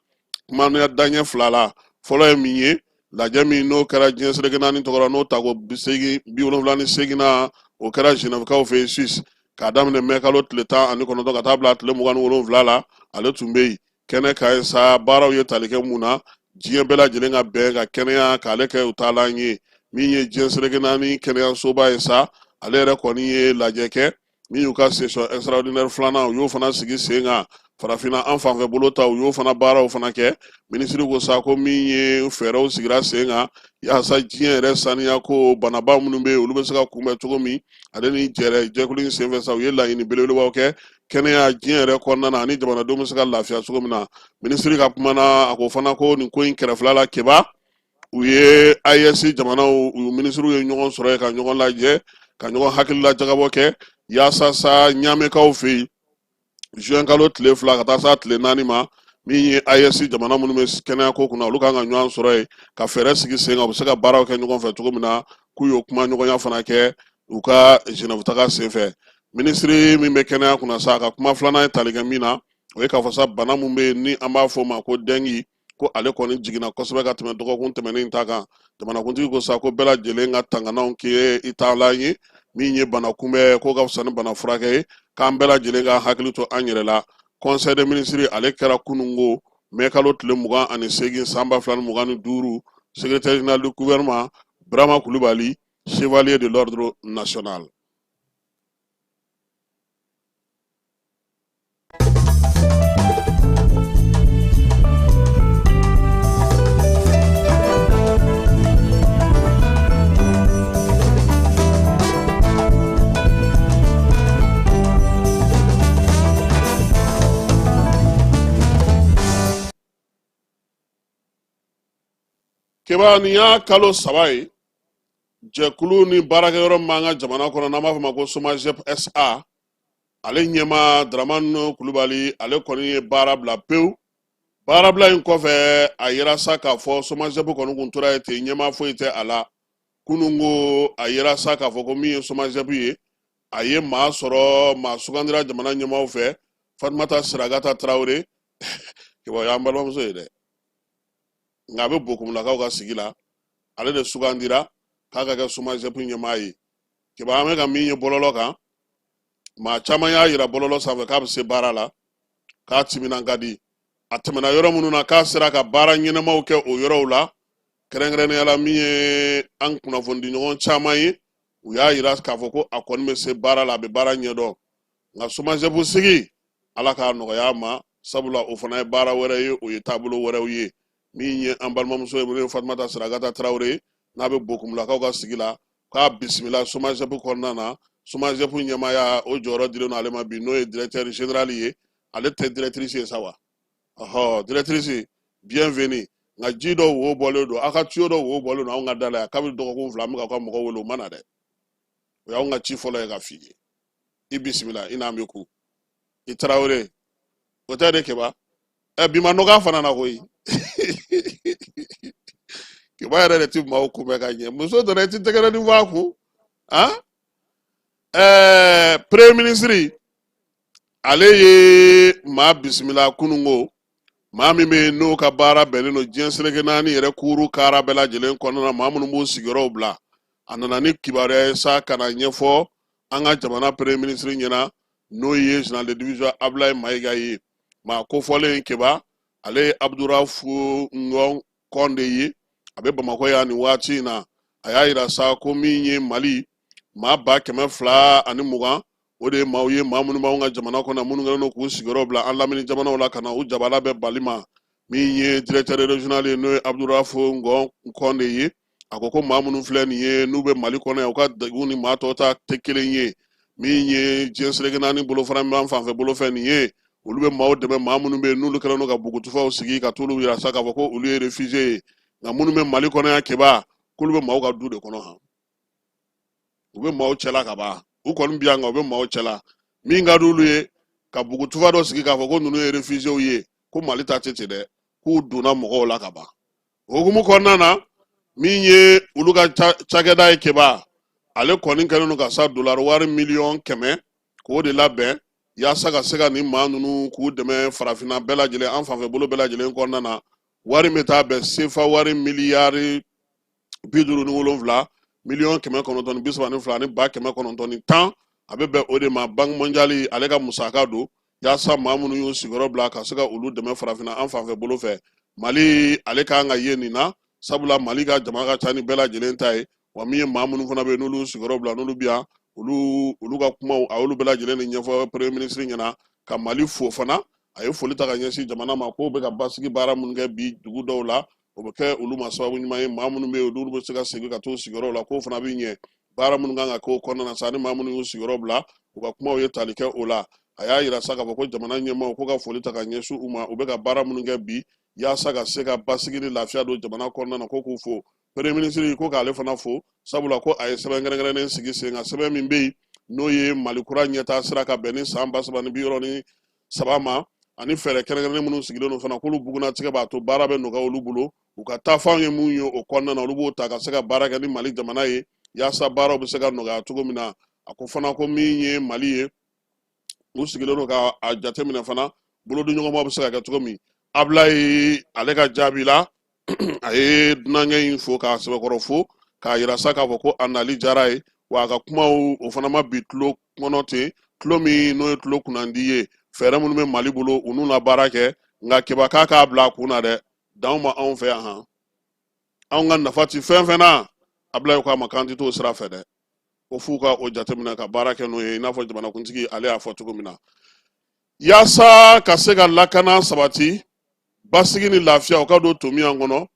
kuma daɲɛ 2 la fɔlɔ ye min ye lajɛ min n'o kɛra diɲɛ seleke 4 tɔgɔ la n'o tako 78 na o kɛra Genèvekaw fɛ yen Suisse k'a daminɛ mai kalo tile 19 ka taa bila tile 27 la ale tun bɛ yen kɛnɛ ka ye sa baaraw ye tali kɛ mun na diɲɛ bɛɛ lajɛlen ka bɛn ka kɛnɛya k'ale kɛ u taalan ye min ye diɲɛ seleke 4 kɛnɛyasoba ye sa ale yɛrɛ kɔni ye lajɛ kɛ min y'u ka session extraordinaire 2nan u y'o fana sigi sen kan farafinna an fanfɛ bolo ta u y'o fana baaraw fana kɛ minisiri ko sa ko min ye fɛɛrɛw sigira sen kan yaasa diɲɛ yɛrɛ saniya ko banaba minnu bɛ yen olu bɛ se ka kunbɛn cogo min ale ni jɛkulu in senfɛ sa u ye laɲini belebelebaw kɛ kɛnɛya diɲɛ yɛrɛ kɔnɔna na ani jamanadenw bɛ se ka lafiya cogo min na minisiri ka kuma na a ko fana ko nin ko in kɛrɛfɛla la Keba u ye AES jamanaw u minisiriw ye ɲɔgɔn sɔrɔ ka ɲɔgɔn lajɛ ka ɲɔgɔn hakilila jagabɔ kɛ yaasa sa ɲamɛkaw fɛ yen juin kalo tile 2 ka taa sa tile 4 ma min ye AES jamana minnu bɛ kɛnɛya ko kunna olu kan ka ɲɔgɔn sɔrɔ yen ka fɛɛrɛ sigi sen kan u bɛ se ka baaraw kɛ ɲɔgɔn fɛ cogo min na k'u y'o kuma ɲɔgɔnya fana kɛ u ka Genève taga sen fɛ. Minisiri min bɛ kɛnɛya kunna sa ka kuma 2nan ye tali kɛ min na o ye k'a fɔ sa bana min bɛ yen ni an b'a fɔ o ma ko dengue ko ale kɔni jiginna kosɛbɛ ka tɛmɛ dɔgɔkun tɛmɛnen ta kan jamanakuntigi ko sa ko bɛɛ lajɛlen ka tanganaw kɛ i taalan ye min ye bana kunbɛn ko ka fisa ni bana furakɛ ye k'an bɛɛ lajɛlen ka hakili to an yɛrɛ la. Conseil des ministres ale kɛra kunungo mai kalo tile 28 san 2025 secrétaire général du gouvernement Brahma Kulubali chevalier de l'ordre national. keba ni y'a kalo 3 ye jɛkulu ni baarakɛyɔrɔ min b'an ka jamana kɔnɔ n'an b'a fɔ ma ko SOMAGEP SA ale ɲɛma Dramane Kulibali ale kɔni ye baara bila pewu. Baara bila in kɔfɛ a yira sa k'a fɔ SOMAGEP kɔni kun tora yen ten ɲɛma foyi tɛ a la. Kunungo a yira sa k'a fɔ ko min ye SOMAGEP ye a ye maa sɔrɔ maa sugandira jamana ɲɛmaw fɛ Fatumata Siragata Tarawele keba y'an balimamuso ye dɛ nka a bɛ Bokumulakaw ka sigi la ale de sugandira k'a ka kɛ SOMAGEP ɲɛmaa ye keba an bɛ ka min ye bɔlɔlɔ kan maa caman y'a yira bɔlɔlɔ sanfɛ k'a bɛ se baara la k'a timinan ka di a tɛmɛna yɔrɔ minnu na k'a sera ka baara ɲɛnamaw kɛ o yɔrɔw la kɛrɛnkɛrɛnnenya la min ye an kunnafoni ɲɔgɔn caman ye u y'a yira k'a fɔ ko a kɔni bɛ se baara la a bɛ baara ɲɛdɔn nka SOMAGEP sigi ala k'a nɔgɔya a ma sabula o fana ye baara wɛrɛ ye o ye taabolo wɛrɛw ye min ye an balimamuso ye minnu ye Fatumata Siragata Tarawele n'a bɛ Bokumulakaw ka sigi la k'a bisimila SOMAGEP kɔnɔna na SOMAGEP ɲɛmaaya o jɔyɔrɔ dilen don ale ma bi n'o ye directeur général ye ale tɛ directrice ye sa wa directrice bienvenue nka ji dɔw wo bɔlen don aw ka tuyau dɔw wo bɔlen don anw ka da la yan kabini dɔgɔkun 2 an bɛ ka mɔgɔw wele o ma na dɛ o y'anw ka ci fɔlɔ ye ka f'i ye i bisimila i n'an bɛ ku i Tarawele o tɛ de keba bi ma nɔgɔ fana na koyi keba yɛrɛ de ti maaw kunbɛ ka ɲɛ muso dɔrɔn i ti tɛgɛrɛ ni fɔ a kun premier ministre ale ye maa bisimila kunungo maa min bɛ n'o ka baara bɛnnen don diɲɛ seleke naani yɛrɛ kuuru kaara bɛɛ lajɛlen kɔnɔna na maa minnu b'u sigiyɔrɔw bila a nana ni kibaruya ye sa ka na ɲɛfɔ an ka jamana premier ministre ɲɛna n'o ye général de division Abdoulaye Mayiga ye maa kofɔlen keba ale ye Abdourafu Ngɔn Kɔnde ye a bɛ Bamakɔ yan nin waati in na a y'a yira sa ko min ye Mali maa 220 o de ye maaw ye maa minnu b'anw ka jamana kɔnɔ minnu kɛlen don k'u sigiyɔrɔ bila an lamini jamanaw la ka na u jabala bɛ bali ma min ye directeur régional ye n'o ye Abdourafu Ngɔn Kɔnde ye a ko ko maa minnu filɛ nin ye n'u bɛ Mali kɔnɔ yan u ka degun ni maa tɔw ta tɛ kelen ye min ye diɲɛ seleke naani bolofara min b'an fanfɛ bolofɛn nin ye olu bɛ maaw dɛmɛ maa minnu bɛ yen n'olu kɛlen don ka bugutufaw sigi ka t'olu yira sa k'a fɔ ko olu ye réfugié ye nka minnu bɛ Mali kɔnɔ yan keba k'olu bɛ maaw ka du de kɔnɔ han u bɛ maaw cɛla ka ban u kɔni bi yan nka u bɛ maaw cɛla min ka di olu ye ka bugutufa dɔ sigi k'a fɔ ko ninnu ye réfugié ye ko Mali ta tɛ ten dɛ k'u donna mɔgɔw la ka ban o hukumu kɔnɔna na min ye olu ka cakɛda ye keba ale kɔni kɛlen don ka sa dolari wari miliyɔn 100 k'o de labɛn yaasa ka se ka nin maa ninnu k'u dɛmɛ farafinna bɛɛ lajɛlen an fanfɛ bolo bɛɛ lajɛlen kɔnɔna na wari bɛ taa bɛn sefa wari miliyari 57 miliyɔn 932 ni 910 a bɛ bɛn o de ma Banque mondiale ale ka musaka don yaasa maa minnu y'u sigiyɔrɔ bila ka se ka olu dɛmɛ farafinna an fanfɛ bolo fɛ Mali ale kan ka ye nin na sabula Mali ka jama ka ca ni bɛɛ lajɛlen ta ye wa min ye maa minnu fana bɛ yen n'olu sigiyɔrɔ bila n'olu bi yan olu ka kumaw a y'olu bɛɛ lajɛlen de ɲɛfɔ premier ministre ɲɛna ka Mali fo fana a ye foli ta ka ɲɛsin jamana ma k'o bɛ ka basigi baara minnu kɛ bi dugu dɔw la o bɛ kɛ olu ma sababu ɲuman ye maa minnu bɛ yen olu bɛ se ka segin ka t'u sigiyɔrɔ la k'o fana bɛ ɲɛ baara minnu kan ka k'o kɔnɔna na sa ni maa minnu y'u sigiyɔrɔ bila u ka kumaw ye tali kɛ o la a y'a yira sa k'a fɔ ko jamana ɲɛmaaw ko ka foli ta ka ɲɛsin u ma u bɛ ka baara minnu kɛ bi yaasa ka se ka basigi ni lafiya don jamana kɔnɔna na ko k'u fo premier ministre ko k'ale fana fo sabula ko a ye sɛbɛn kɛrɛnkɛrɛnnen sigi sen kan sɛbɛn min bɛ yen n'o ye Mali kura ɲɛtaa sira ka bɛn ni san 2063 ma ani fɛɛrɛ kɛrɛnkɛrɛnnen minnu sigilen don fana k'olu bugunnatigɛ b'a to baara bɛ nɔgɔya olu bolo u ka taafanw ye mun ye o kɔnɔna na olu b'o ta ka se ka baara kɛ ni Mali jamana ye yaasa baaraw bɛ se ka nɔgɔya cogo min na a ko fana ko min ye Mali ye u sigilen don ka a jateminɛ fana bolodiɲɔgɔnmaw bɛ se ka kɛ cogo min Ablaye ale ka jaabi la a ye dunankɛ in fo k'a sɛbɛkɔrɔ fo k'a yira sa k'a fɔ ko a nali diyara ye wa a ka kumaw o fana ma bi tulo kɔnɔ ten tulo min n'o ye tulo kunnandi ye fɛɛrɛ minnu bɛ Mali bolo u n'u la baara kɛ nka keba k'a bila a kun na dɛ d'anw ma anw fɛ yan han anw ka nafa ti fɛn fɛn na Ablaye k'a ma k'an ti t'o sira fɛ dɛ ko f'u ka o jateminɛ ka baara kɛ n'o ye i n'a fɔ jamanakuntigi ale y'a fɔ cogo min na yaasa ka se ka lakana sabati basigi ni lafiya o ka don tomiya kɔnɔ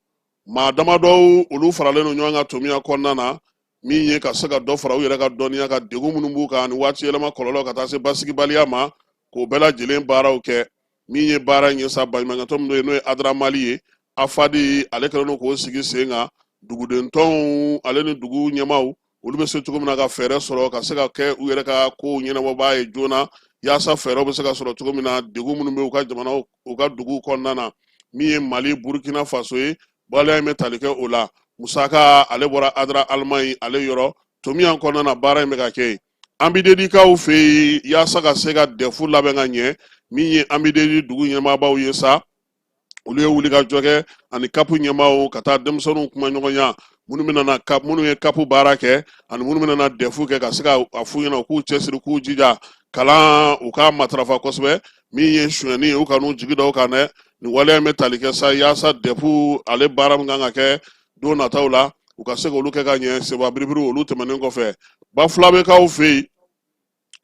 maa damadɔw olu faralen don ɲɔgɔn kan tomiya kɔnɔna na min ye ka se ka dɔ fara u yɛrɛ ka dɔnniya ka degun minnu b'u kan ani waati yɛlɛma kɔlɔlɔ ka taa se basigibaliya ma k'o bɛɛ lajɛlen baaraw kɛ min ye baara ɲɛsa baɲumankɛtɔn min n'o ye Adramali ye afadi ale kɛlen k'o sigi sen kan dugudentɔnw ale ni dugu ɲɛmaw olu bɛ se cogo min na ka fɛɛrɛ sɔrɔ ka se ka kɛ u yɛrɛ ka kow ɲɛnabɔbaa ye joona yaasa fɛɛrɛw bɛ se ka sɔrɔ cogo min na degun minnu bɛ u ka jamana u ka dugu kɔnɔna na min ye Mali Burkina Faso ye baliya in bɛ tali kɛ o la musaka ale bɔra Adra Almaɲi ale yɔrɔ to min yan kɔnɔna na baara in bɛ ka kɛ yen an bɛ dedikaw fɛ yen yaasa ka se ka dɛfu labɛn ka ɲɛ min ye an bɛ dedi dugu ɲɛmaabaw ye sa olu ye wuli ka jɔ kɛ ani kapu ɲɛmaaw ka taa denmisɛnninw kuma ɲɔgɔnya minnu ye kapu baara kɛ ani minnu bɛna na dɛfu kɛ ka se ka a f'u ɲɛna u k'u cɛsiri k'u jija kalan u ka matarafa kosɛbɛ min ye sonyɛni ye u ka n'u jigi da o kan dɛ nin waleya in bɛ tali kɛ sa yaasa dɛfu ale baara min kan ka kɛ don nataw la u ka se k'olu kɛ ka ɲɛ seba biribiri olu tɛmɛnen kɔfɛ Bafulabekaw fɛ yen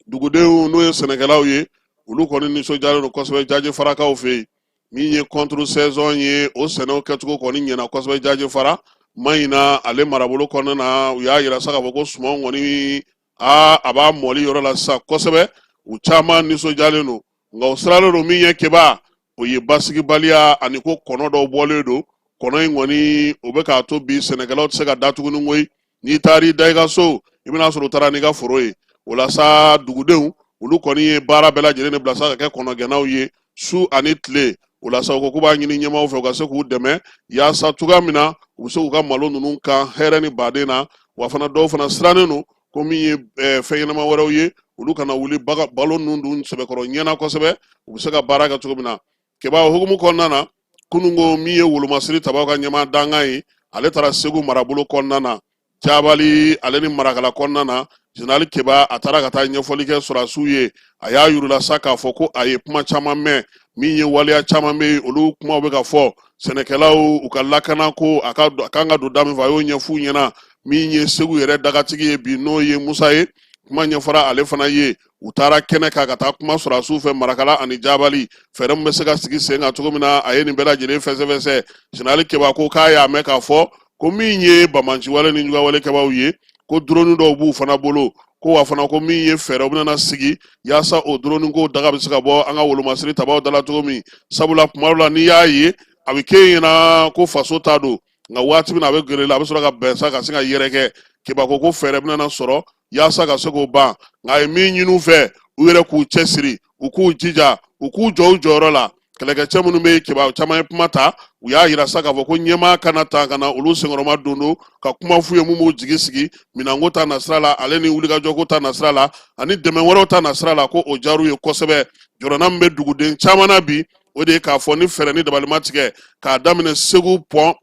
dugudenw n'o ye sɛnɛkɛlaw ye olu kɔni nisɔndiyalen don kosɛbɛ Jaji Farakaw fɛ yen min ye contre saison ye o sɛnɛw kɛcogo kɔni ɲɛna kosɛbɛ Jaji Fara mayina ale marabolo kɔnɔna na u y'a yira sa k'a fɔ ko sumanw kɔni a b'a mɔli yɔrɔ la sisan kosɛbɛ u caman nisɔndiyalen don nka o siralen don min ye keba o ye basigibaliya ani ko kɔnɔ dɔw bɔlen don kɔnɔ in kɔni o bɛ k'a to bi sɛnɛkɛlaw tɛ se ka da tuguni koyi n'i taar'i da i ka so i bɛna sɔrɔ u taara n'i ka foro ye o la sa dugudenw olu kɔni ye baara bɛɛ lajɛlen de bila sa ka kɛ kɔnɔgɛnnaw ye su ani tile o la sa u ko k'u b'a ɲini ɲɛmaaw fɛ u ka se k'u dɛmɛ yaasa cogoya min na u bɛ se k'u ka malo ninnu kan hɛrɛ ni baden na wa fana dɔw fana sirannen don ko min ye fɛn ɲɛnama wɛrɛw ye olu kana wuli balo ninnu dun sɛbɛkɔrɔ ɲɛna kosɛbɛ u bɛ se ka baara kɛ cogo min na keba o hukumu kɔnɔna na kunungo min ye wolomasiri tabaw ka ɲɛmaa dangan ye ale taara Segu marabolo kɔnɔna na Jabali ale ni Marakala kɔnɔna na Général Keba a taara ka taa ɲɛfɔli kɛ sɔrɔdasiw ye a y'a yurula sa k'a fɔ ko a ye kuma caman mɛn min ye waleya caman bɛ yen olu kumaw bɛ ka fɔ sɛnɛkɛlaw u ka lakana ko a kan ka don da min fɛ a y'o ɲɛf'u ɲɛna min ye Segu yɛrɛ dagatigi ye bi n'o ye Musa ye kuma ɲɛfɔra ale fana ye u taara kɛnɛ kan ka taa kuma sɔrɔdasiw fɛ Marakala ani Jabali fɛɛrɛ min bɛ se ka sigi sen kan cogo min na a ye nin bɛɛ lajɛlen fɛsɛfɛsɛ Général Keba ko k'a y'a mɛn k'a fɔ ko min ye bamanciwale ni jugawale kɛbaw ye ko drone dɔw b'u fana bolo ko wa fana ko min ye fɛɛrɛw bɛna sigi yaasa o drone ko daga bɛ se ka bɔ an ka wolomasiri tabaw dala cogo min sabula kuma dɔ la n'i y'a ye a bɛ k'e ɲɛna ko faso ta don nka waati min na a bɛ gɛrɛ la a bɛ sɔrɔ ka bɛn sa ka se ka yɛrɛkɛ Keba ko fɛɛrɛ bɛna sɔrɔ yaasa ka se k'o ban nka a ye min ɲini u fɛ u yɛrɛ k'u cɛsiri u k'u jija u k'u jɔ u jɔyɔrɔ la kɛlɛkɛcɛ minnu bɛ Keba caman ye kuma ta u y'a yira sa k'a fɔ ko ɲɛmaa kana ta ka na olu senkɔrɔma don ka kuma f'u ye mun b'u jigi sigi minanko ta nasira la ale ni wulikajɔko ta nasira la ani dɛmɛ wɛrɛw ta nasira la ko o diyar'u ye kosɛbɛ jɔrɔna min bɛ duguden caman na bi o de ye k'a fɔ ni fɛɛrɛ ni dabalima tigɛ k'a daminɛ Segu pɔn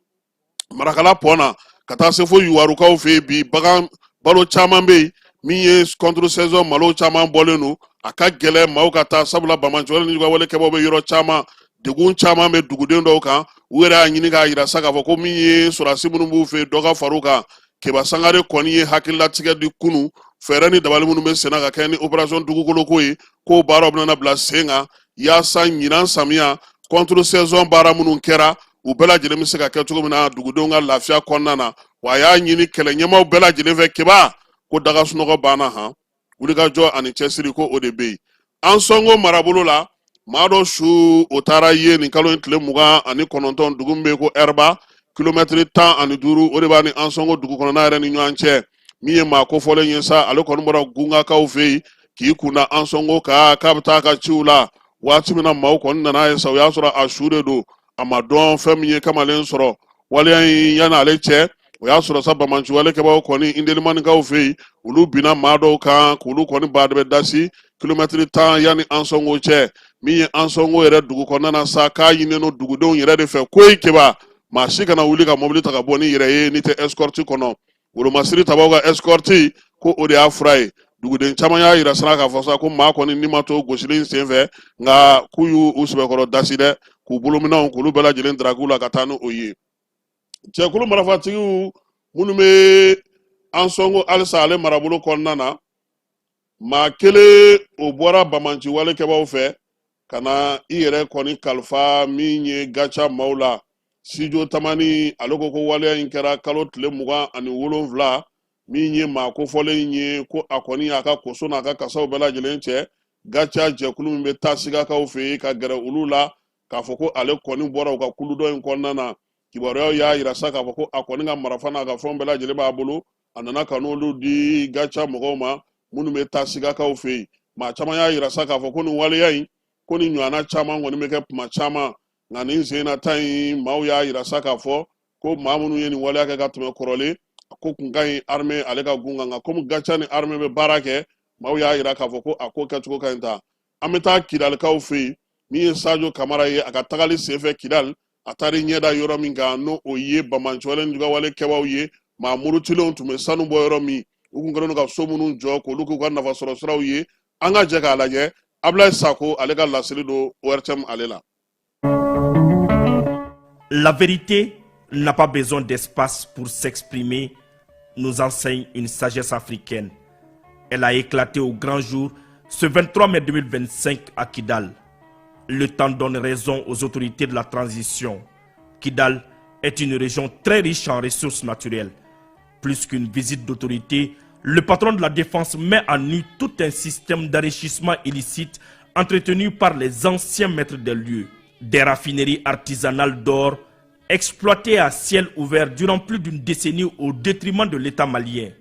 Marakala pɔn na ka taa se fo Yuwarukaw fɛ yen bi bagan balo caman bɛ yen min ye contre saison malo caman bɔlen don a ka gɛlɛn maaw ka taa sabula bamanciwale ni jugawale kɛbaw bɛ yɔrɔ caman degun caman bɛ duguden dɔw kan u yɛrɛ y'a ɲini k'a yira sa k'a fɔ ko min ye sɔrɔdasi minnu b'u fɛ dɔ ka far'u kan Keba Sangare kɔni ye hakililatigɛ di kunu fɛɛrɛ ni dabali minnu bɛ sen na ka kɛ ni opération dugukoloko ye k'o baaraw bɛna bila sen kan yaasa ɲinan samiya contre saison baara minnu kɛra u bɛɛ lajɛlen bɛ se ka kɛ cogo min na dugudenw ka lafiya kɔnɔna na wa a y'a ɲini kɛlɛ ɲɛmaaw bɛɛ lajɛlen fɛ Keba ko daga sunɔgɔ banna han wulikajɔ ani cɛsiri ko o de bɛ yen an sɔngo marabolo la maa dɔ su o taara ye nin kalo in tile 29 dugu min bɛ ko Erba kilomɛtiri 15 o de b'a ni an sɔngo dugu kɔnɔna yɛrɛ ni ɲɔgɔn cɛ min ye maa kofɔlen ye sa ale kɔni bɔra gungakaw fɛ yen k'i kunna an sɔngo kan k'a bɛ taa ka ciw la waati min na maaw kɔni nana ye sa o y'a sɔrɔ a su de don a ma dɔn fɛn min ye kamalen sɔrɔ waleya in yanni ale cɛ o y'a sɔrɔ sa bamanciwale kɛbaw kɔni indelimanikaw fɛ yen olu binna maa dɔw kan k'olu kɔni baadɛbɛ dasi kilomɛtiri 10 yanni an sɔngo cɛ min ye an sɔngo yɛrɛ dugu kɔnɔna na sa k'a ɲininen don dugudenw yɛrɛ de fɛ ko Keba maa si kana wuli ka mobili ta ka bɔ ni yɛrɛ ye ni tɛ escorte kɔnɔ wolomasiri tabaw ka escorte ko o de y'a fura ye duguden caman y'a yira sira k'a fɔ sa ko maa kɔni ni ma to gosili sen fɛ nka k'u y'u sɛbɛkɔrɔ dasi dɛ k'u bolominɛw k'olu bɛɛ lajɛlen daraku la ka taa ni o ye cɛkulu marafatigiw minnu bɛ an sɔngo halisa ale marabolo kɔnɔna na maa kelen o bɔra bamanciwale kɛbaw fɛ ka na i yɛrɛ kɔni kalifa min ye gaca maaw la Sijo Tamani ale ko ko waleya in kɛra kalo tile 27 min ye maa kofɔlen ye ko a kɔni y'a ka koso n'a ka kasaw bɛɛ lajɛlen cɛ gaca jɛkulu min bɛ taa sigakaw fɛ yen ka gɛrɛ olu la k'a fɔ ko ale kɔni bɔra u ka kulu dɔ in kɔnɔna na kibaruyaw y'a yira sa k'a fɔ ko a kɔni ka marifa n'a ka fɛnw bɛɛ lajɛlen b'a bolo a nana ka n'olu di gaca mɔgɔw ma minnu bɛ taa sigakaw fɛ yen maa caman y'a yira sa k'a fɔ ko nin waleya in ko nin ɲɔgɔnna caman kɔni bɛ kɛ tuma caman nka nin sen na ta in maaw y'a yira sa k'a fɔ ko maa minnu ye nin waleya kɛ ka tɛmɛ kɔrɔlen ko kun ka ɲi armée ale ka gun kan nka komi gaca ni armée bɛ baara kɛ maaw y'a yira k'a fɔ ko a ko kɛcogo ka ɲi ta an bɛ taa kidalikaw fɛ yen min ye Sadio Kamara ye a ka tagali senfɛ Kidal a taara ɲɛda yɔrɔ min kan n'o o ye Bamanjɔlen jugawale kɛbaaw ye maa murutilenw tun bɛ sanu bɔ yɔrɔ min u kun kɛlen don ka so minnu jɔ k'olu k'u ka nafasɔrɔ siraw ye an ka jɛ k'a lajɛ Ablaye Sako ale ka laseli don ORTM ale la. La vérité n'a pas besoin d'espace pour s'exprimer, nous enseigne une sagesse africaine. Elle a éclaté au grand jour ce 23 mai 2025 à Kidal. Le temps donne raison aux autorités de la transition. Kidal est une région très riche en ressources naturelles. Plus qu'une visite d'autorité, le patron de la défense met en nu tout un système d'enrichissement illicite entretenu par les anciens maîtres des lieux. Des raffineries artisanales d'or exploitées à ciel ouvert durant plus d'une décennie au détriment de l'État malien.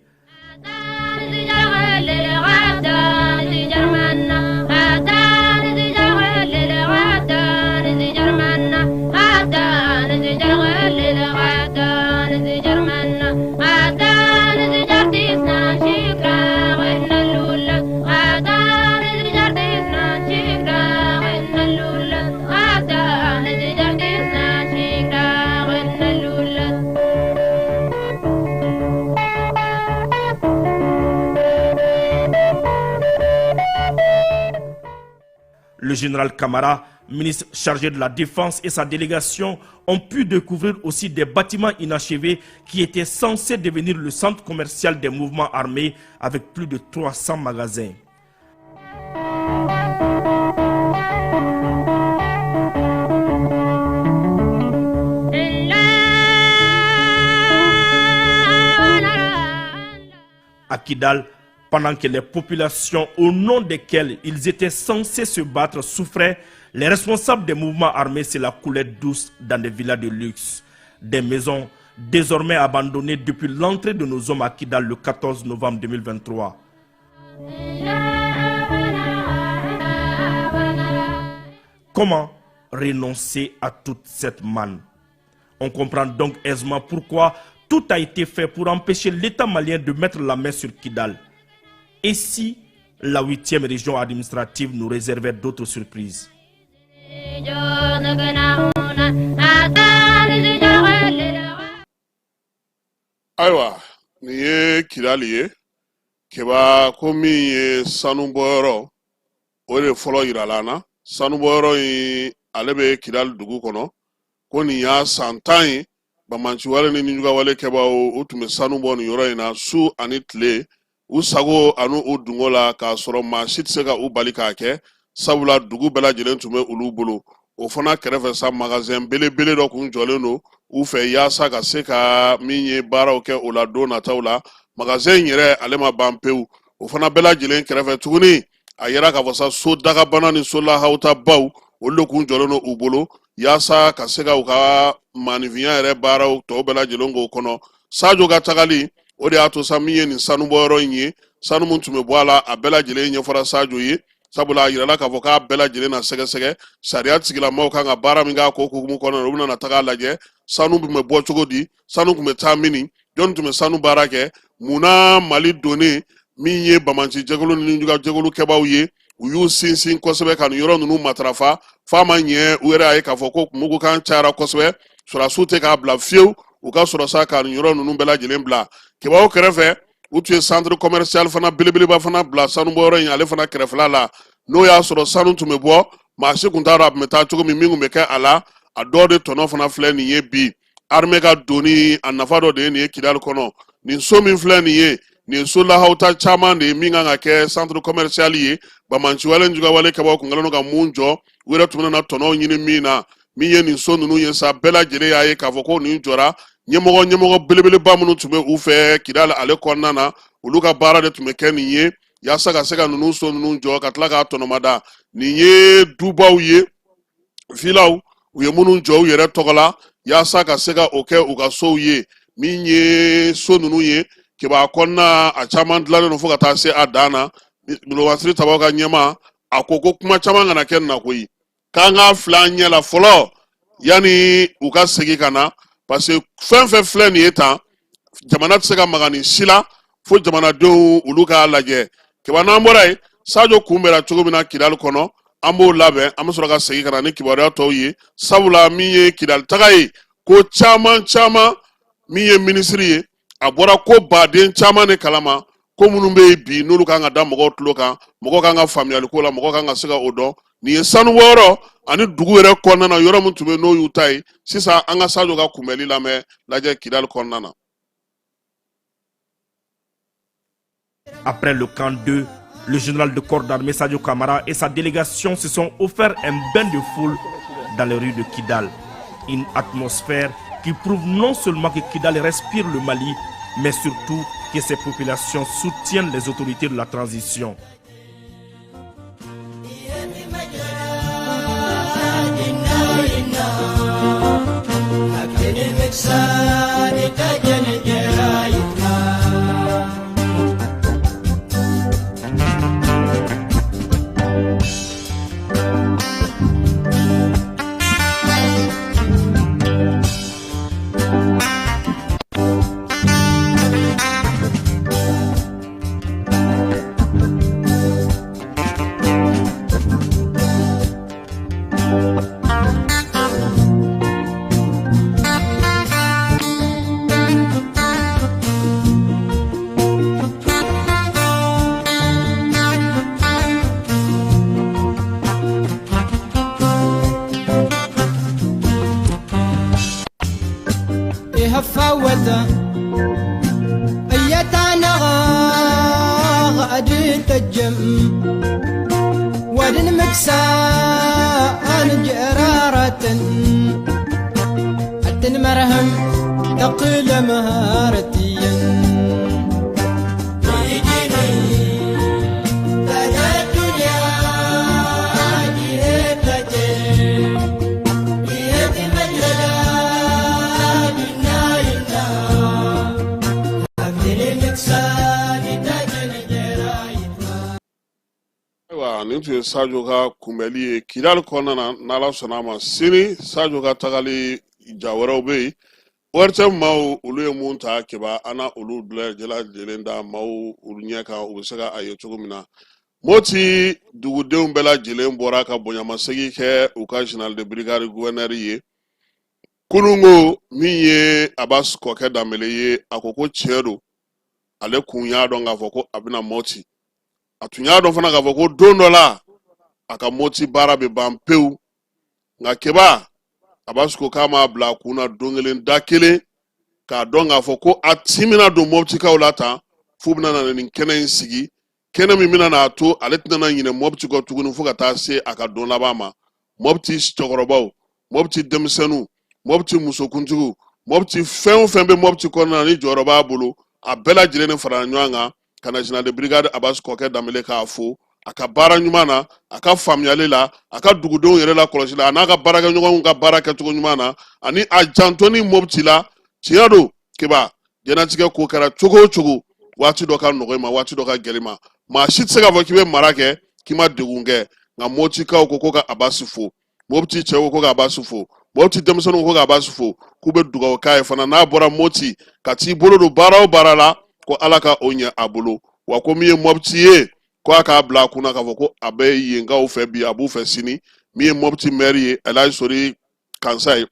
Le général Kamara, ministre chargé de la Défense et sa délégation ont pu découvrir aussi des bâtiments inachevés qui étaient censés devenir le centre commercial des mouvements armés avec plus de 300 magasins. À Kidal, pendant que les populations au nom desquelles ils étaient censés se battre souffraient, les responsables des mouvements armés se la coulaient douce dans des villas de luxe. Des maisons désormais abandonnées depuis l'entrée de nos hommes à Kidal le 14 novembre 2023. Comment renoncer à toute cette manne? On comprend donc aisément pourquoi tout a été fait pour empêcher l'État malien de mettre la main sur Kidal. Et si la 8e région administrative nous réservait d'autres surprises? Ayiwa, nin ye Kidali ye keba ko min ye sanubɔyɔrɔ o de fɔlɔ yirala an na sanubɔyɔrɔ in ale bɛ Kidali dugu kɔnɔ ko nin y'a san 10 ye Bamanjiwale ni Nijugawale kɛbaaw o tun bɛ sanu bɔ nin yɔrɔ in na su ani tile u sago ani u dungo la k'a sɔrɔ maa si tɛ se ka u bali k'a kɛ sabula dugu bɛɛ lajɛlen tun bɛ olu bolo o fana kɛrɛfɛ sa magasin belebele dɔ kun jɔlen don u fɛ yaasa ka se ka min ye baaraw kɛ o la don nataw la magasin yɛrɛ ale ma ban pewu o fana bɛɛ lajɛlen kɛrɛfɛ tuguni a yɛrɛ k'a fɔ sa so dagabana ni so lahawta baw olu de kun jɔlen don u bolo yaasa ka se ka u ka maanifinya yɛrɛ baaraw tɔw bɛɛ lajɛlen k'o kɔnɔ Sadio ka tagali o de y'a to sa min ye nin sanubɔyɔrɔ in ye sanu mun tun bɛ bɔ a la a bɛɛ lajɛlen ɲɛfɔra Sadio ye sabula a yirala k'a fɔ k'a bɛɛ lajɛlen na sɛgɛsɛgɛ sariya tigilamaw kan ka baara min k'a ko hukumu kɔnɔ u bɛna taga lajɛ sanu tun bɛ bɔ cogo di sanu tun bɛ taa mini jɔn tun bɛ sanu baara kɛ munna Mali donnen min ye Bamanji jɛkulu ni Nijugajɛkulu kɛbaaw ye u y'u sinsin kosɛbɛ ka nin yɔrɔ ninnu matarafa f'a ma ɲɛ u yɛrɛ y'a ye k'a fɔ ko mugukan cayara kosɛbɛ sɔrɔdasiw tɛ k'a bila fiyewu u ka sɔrɔ sa ka nin yɔrɔ ninnu bɛɛ lajɛlen bila kɛbaaw kɛrɛfɛ u tun ye centre commercial fana belebeleba fana bila sanubɔyɔrɔ in ale fana kɛrɛfɛla la n'o y'a sɔrɔ sanu tun bɛ bɔ maa si kun t'a dɔn a tun bɛ taa cogo min tun bɛ kɛ a la a dɔw de tɔnɔ fana filɛ nin ye bi armée ka donni a nafa dɔ de ye nin ye Kidali kɔnɔ nin so min filɛ nin ye nin so lahawta caman de ye min kan ka kɛ centre commercial ye Bamanjiwale Nijugawale kɛbaaw kun kɛlen don ka mun jɔ u yɛrɛ tun bɛna tɔnɔw ɲini min na min ye nin so ninnu ye sa bɛɛ lajɛlen y'a ye k'a fɔ ko nin jɔra ɲɛmɔgɔ belebeleba minnu tun bɛ u fɛ Kidali ale kɔnɔna na olu ka baara de tun bɛ kɛ nin ye yaasa ka se ka ninnu so ninnu jɔ ka tila k'a tɔnɔmada nin ye dubaw ye filaw u ye minnu jɔ u yɛrɛ tɔgɔ la yaasa ka se ka o kɛ u ka sow ye min ye so ninnu ye kiba kɔnɔna a caman dilannen don fo ka taa se a dan na Bulowasiri Tabaw ka ɲɛma a ko ko kuma caman kana kɛ nin na koyi k'an k'a filɛ an ɲɛ la fɔlɔ yanni u ka segin ka na parce que fɛn fɛn filɛ nin ye tan jamana tɛ se ka maga nin si la fo jamanadenw olu k'a lajɛ kiba n'an bɔra yen Sadio kunbɛra cogo min na Kidali kɔnɔ an b'o labɛn an bɛ sɔrɔ ka segin ka na ni kibaruya tɔw ye sabula min ye Kidali taga ye ko caman min ye minisiri ye a bɔra ko baden caman de kalama ko minnu bɛ yen bi n'olu kan ka da mɔgɔw tulo kan mɔgɔw kan ka faamuyali ko la mɔgɔw kan ka se ka o dɔn nin ye sanubɔyɔrɔ ani dugu yɛrɛ kɔnɔna na yɔrɔ min tun bɛ n'o y'u ta ye sisan an ka Sadio ka kunbɛli lamɛn lajɛ Kidali kɔnɔna na. Après le camp 2, le général de corps d'armée Sadio Kamara et sa délégation se sont offerts un bain de foule dans les rues de Kidal. Une atmosphère qui prouve non seulement que Kidal respire le Mali, mais surtout que ses populations soutiennent les autorités de la transition. فوتا ايتانا غادي تجم ودن مكسا ان جرارة حتى مرهم تقل مهارتي nin tun ye Sadio ka kunbɛli ye Kidali kɔnɔna na n'Ala sɔnna a ma sini Sadio ka tagali ja wɛrɛw bɛ yen ORTM maaw olu ye mun ta kiba an na olu lajɛlen da maaw olu ɲɛ kan u bɛ se ka a ye cogo min na Moti dugudenw bɛɛ lajɛlen bɔra ka bonyamasegin kɛ u ka général de brigade gouverneur ye kunungo min ye Abbas Kɔkɛ Danbele ye a ko tiɲɛ don ale kun y'a dɔn k'a fɔ ko a bɛna Moti a tun y'a dɔn fana k'a fɔ ko don dɔ la a ka Moti baara bɛ ban pewu nka keba Abbas ko k'a m'a bila a kun na don kelen da kelen k'a dɔn k'a fɔ ko a timina don Moptikaw la tan f'u bɛna na nin kɛnɛ in sigi kɛnɛ min bɛna n'a to ale tɛna ɲinɛ Mopti kɔ tuguni fo ka taa se a ka don laban ma Mopti cɛkɔrɔbaw Mopti denmisɛnninw Mopti musokuntigiw Mopti fɛn o fɛn bɛ Mopti kɔnɔna na ni jɔyɔrɔ b'a bolo a bɛɛ lajɛlen de farala ɲɔgɔn kan ka na général de brigade Abbas Kɔkɛ Danbele k'a fo a ka baara ɲuman na a ka faamuyali la a ka dugudenw yɛrɛ la kɔlɔsi la a n'a ka baarakɛɲɔgɔnw ka baara kɛcogo ɲuman na ani a janto ni Mopti la tiɲɛ don keba diɲɛlatigɛ ko kɛra cogo o cogo waati dɔ ka nɔgɔ i ma waati dɔ ka gɛlɛn i ma maa si tɛ se k'a fɔ k'i bɛ mara kɛ k'i ma degun kɛ nka Moptikaw ko ka Abbas fo Mopti cɛw ko ka Abbas fo Mopti denmisɛnninw ko ka Abbas fo k'u bɛ dugawu k'a ye fana n'a bɔra Mopti ka t'i bolo don baara o baara la ko Ala ka o ɲɛ a bolo wa ko min ye Mopti ye ko a k'a bila a kunna k'a fɔ ko a bɛ yenkaw fɛ bi a b'u fɛ sini min ye Mopti maire ye Elhaji Sori Kansa ye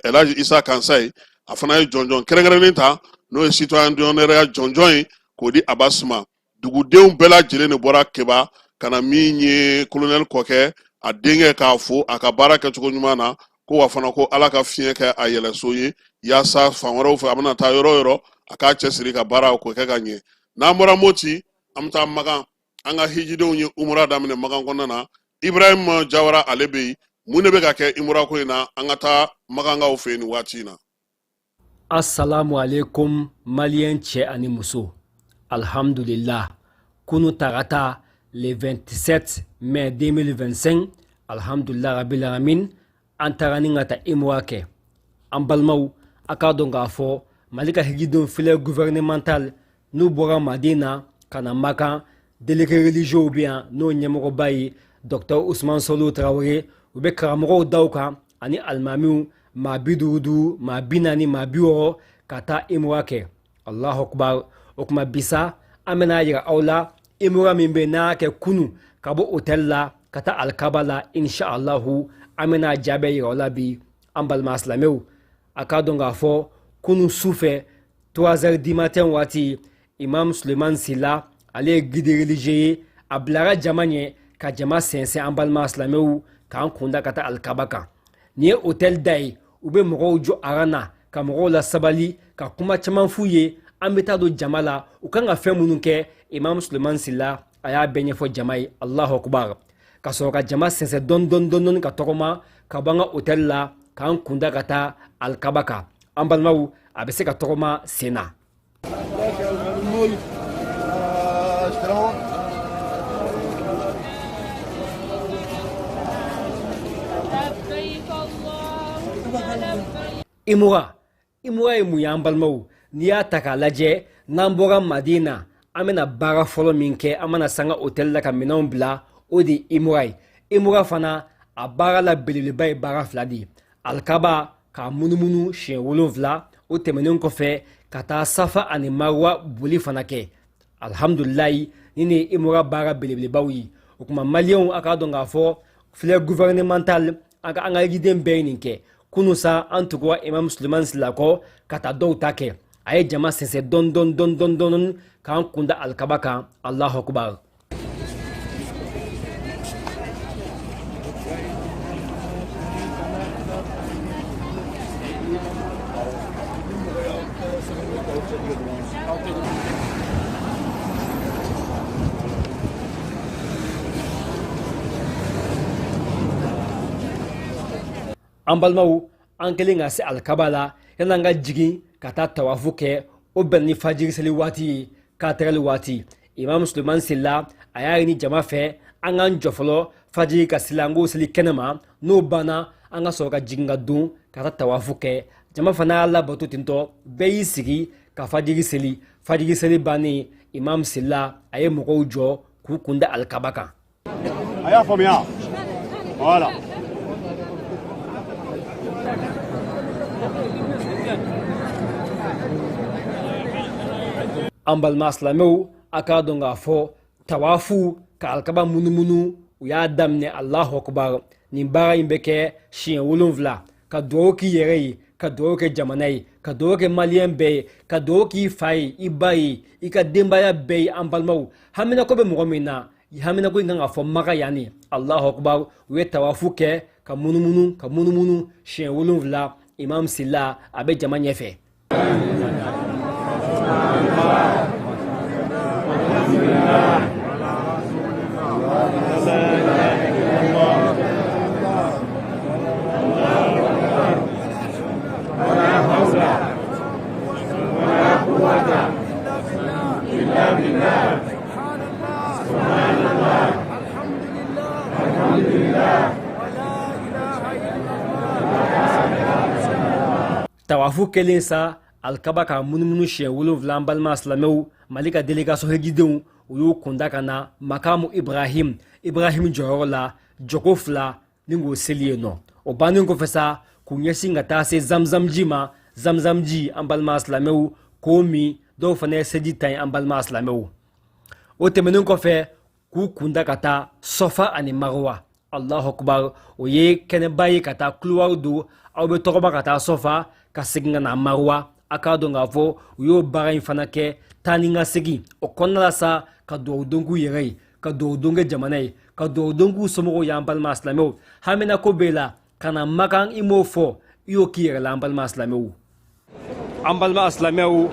Elhaji Isa Kansa ye a fana ye jɔnjɔn kɛrɛnkɛrɛnnen ta n'o ye citoyen d'honneur jɔnjɔn ye k'o di Abbas ma dugudenw bɛɛ lajɛlen de bɔra keba ka na min ye colonel Kɔkɛ a denkɛ k'a fo a ka baara kɛcogo ɲuman na ko wa fana ko Ala ka fiɲɛ kɛ a yɛlɛso ye yaasa fan wɛrɛw fɛ a bɛna taa yɔrɔ o yɔrɔ a k'a cɛsiri ka baara k'o kɛ ka ɲɛ n'an bɔra Moti an bɛ taa Magan an ka hijidenw ye umura daminɛ Magan kɔnɔna na Ibrahima Jawara ale bɛ yen mun de bɛ ka kɛ umura ko in na an ka taa Magankaw fɛ yen nin waati in na. Assalamu alaikum malien cɛ ani muso alhamdulillah kunu tagata le 27 mai 2025 alhamdulillah rabbil alamin an tagani ngata imwa ke an balmaw aka don ga fo malika higidon file gouvernemental nu bora madina kana maka délégué religieux bien no nyamoko bayi Dr Ousmane Solo Traoré ou be karamoko dawka ani almamiu ma bidudu ma binani ma biwo kata imwa ke Allahu akbar okuma bisa amena yira aula imura mimbe na ke kunu kabo hotel la kata alkabala insha Allahu amena jabe yira aula bi ambal maslameu akadonga fo kunu soufe 3h du matin wati imam Suleiman Silla ale guide religieux ablara jamanye ka jama sense ambal maslameu kan kunda kata alkabaka ni hotel dai ube mogo jo arana ka mogo la sabali ka kuma chaman fuye ambeta do jamala ukanga femunu ke imam Suleiman Silla aya benye fo jamai Allahu akbar ka so ka jama sense don ka tokoma ka banga hotel la kan kunda kata alkabaka ambal mau abese ka tokoma sena imura mu yambal mau niya takalaje nambora madina amena bara folo minke amana sanga hotel la kamina bla odi imura fana a bara la belebeleba bara fladi alkaba ka munumunu shen wolonvla o temenon kofe kata safa ani marwa buli fana ke alhamdulillah nini imura bara belebeleba wi okuma malion aka donga fo fle gouvernemental aka anga giden beininke kunusa antukwa imam Suleiman Silla ko kata dow take aye jama sense don kan kunda alkabaka Allahu akbar ambalmaw ankelin ase alkabala yananga jigi kata tawafu ke o benni fajiri seli wati katerel wati imam Suleiman Silla ayari ni jama fe angan jofolo fajiri ka silango seli kenema no bana anga soka jinga dun kata tawafu ke jama fana alla batu tinto beyi sigi ka fajiri seli bani imam Silla aye mogo jo ku kunda alkabaka aya famia voilà ambal maslameu aka donga fo tawafu ka alkaba munumunu uya damne Allahu akbar ni bara imbeke shin wolonvla ka doki yere ka doki jamanai ka doki malien be ka doki fai ibai ika dembaya be ambal mau hamina ko be mugomina hamina ko nganga fo maka yani Allahu akbar we tawafu ke ka munumunu shin wolonvla imam Silla abe jamanye fe tawafu kelen sa alkabaka munumunu shen wolonvla balma aslameu malika délégation hegideu uyu kunda kana makamu Ibrahim jorola jokofla ningo selieno o banin ko fesa kunyesi ngata se zamzamji ambalma aslameu komi do fane seditan ambalma aslameu o temenon ko fe ku kunda kata sofa ani marwa Allahu akbar o ye kene bayi kata kluwaudu au be tokoba kata sofa kasinga na marwa akado ngavo uyo bara infana ke taninga segi o konnala sa ka do dongu yere ka do donge jamanai ka do dongu somo yambal maslameu hamena ko bela kana makan imofo yo kire lambal maslameu ambal maslameu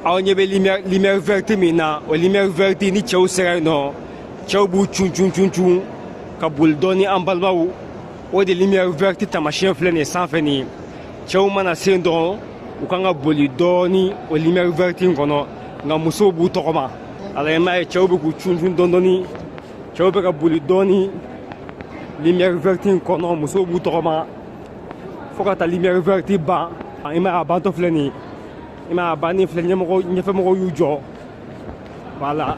awonye be lumière verte mina o lumière verte ni chew sereno chew bu chun ka buldoni ambal mawu o de lumière verte tamachien flene sans fini chew mana sendon ukanga boli doni o lumière verte ngono nga muso bu tokoma ala ma chew bu chun dondoni chew be ka boli doni lumière verte in kɔnɔ muso b'u tɔgɔma fo ka taa lumière verte ban i ma a bantɔ filɛ nin i ma a banni filɛ ɲɛfɛmɔgɔw y'u jɔ voilà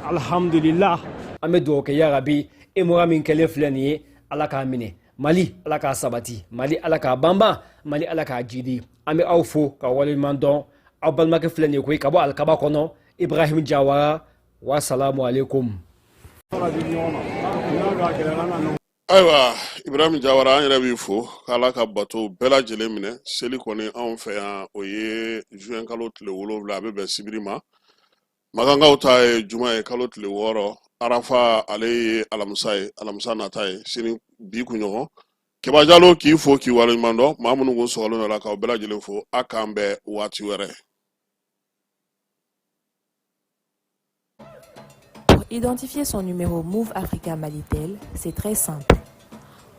alhamdulillah an bɛ dugawu kɛ yarabi émora min kɛlen filɛ nin ye ala k'a minɛ mali ala k'a sabati mali ala k'a banban mali ala k'a jidi an bɛ aw fo ka waleɲuman dɔn aw balimakɛ filɛ nin ye koyi ka bɔ alikaba kɔnɔ ibrahim jawara wasalamu alaikum. ayiwa ibrahim jawara an yɛrɛ b'i fo k'ala ka bato bɛɛ lajɛlen minɛ seli kɔni anw fɛ yan o ye juin kalo tile 7 a bɛ bɛn sibiri ma magankaw ta ye juma ye kalo tile 6 arafa ale ye alamisa nata ye sini bi kunɲɔgɔn kebajalo k'i fo k'i waleɲuman dɔn maa minnu kun sɔgɔlen dɔ la k'aw bɛɛ lajɛlen fo a k'an bɛɛ waati wɛrɛ. Pour identifier son numéro Move Africa Malitel, c'est très simple.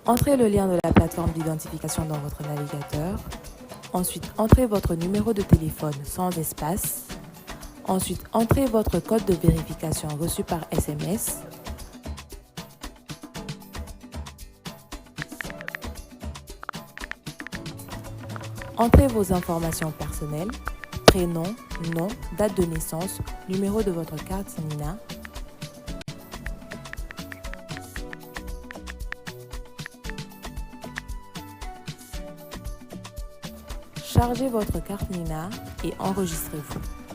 Entrez le lien de la plateforme d'identification dans votre navigateur. Ensuite, entrez votre numéro de téléphone sans espace. Ensuite, entrez votre code de vérification reçu par SMS. Entrez vos informations personnelles, prénom, nom, date de naissance, numéro de votre carte Nina. Chargez votre carte Nina et enregistrez-vous.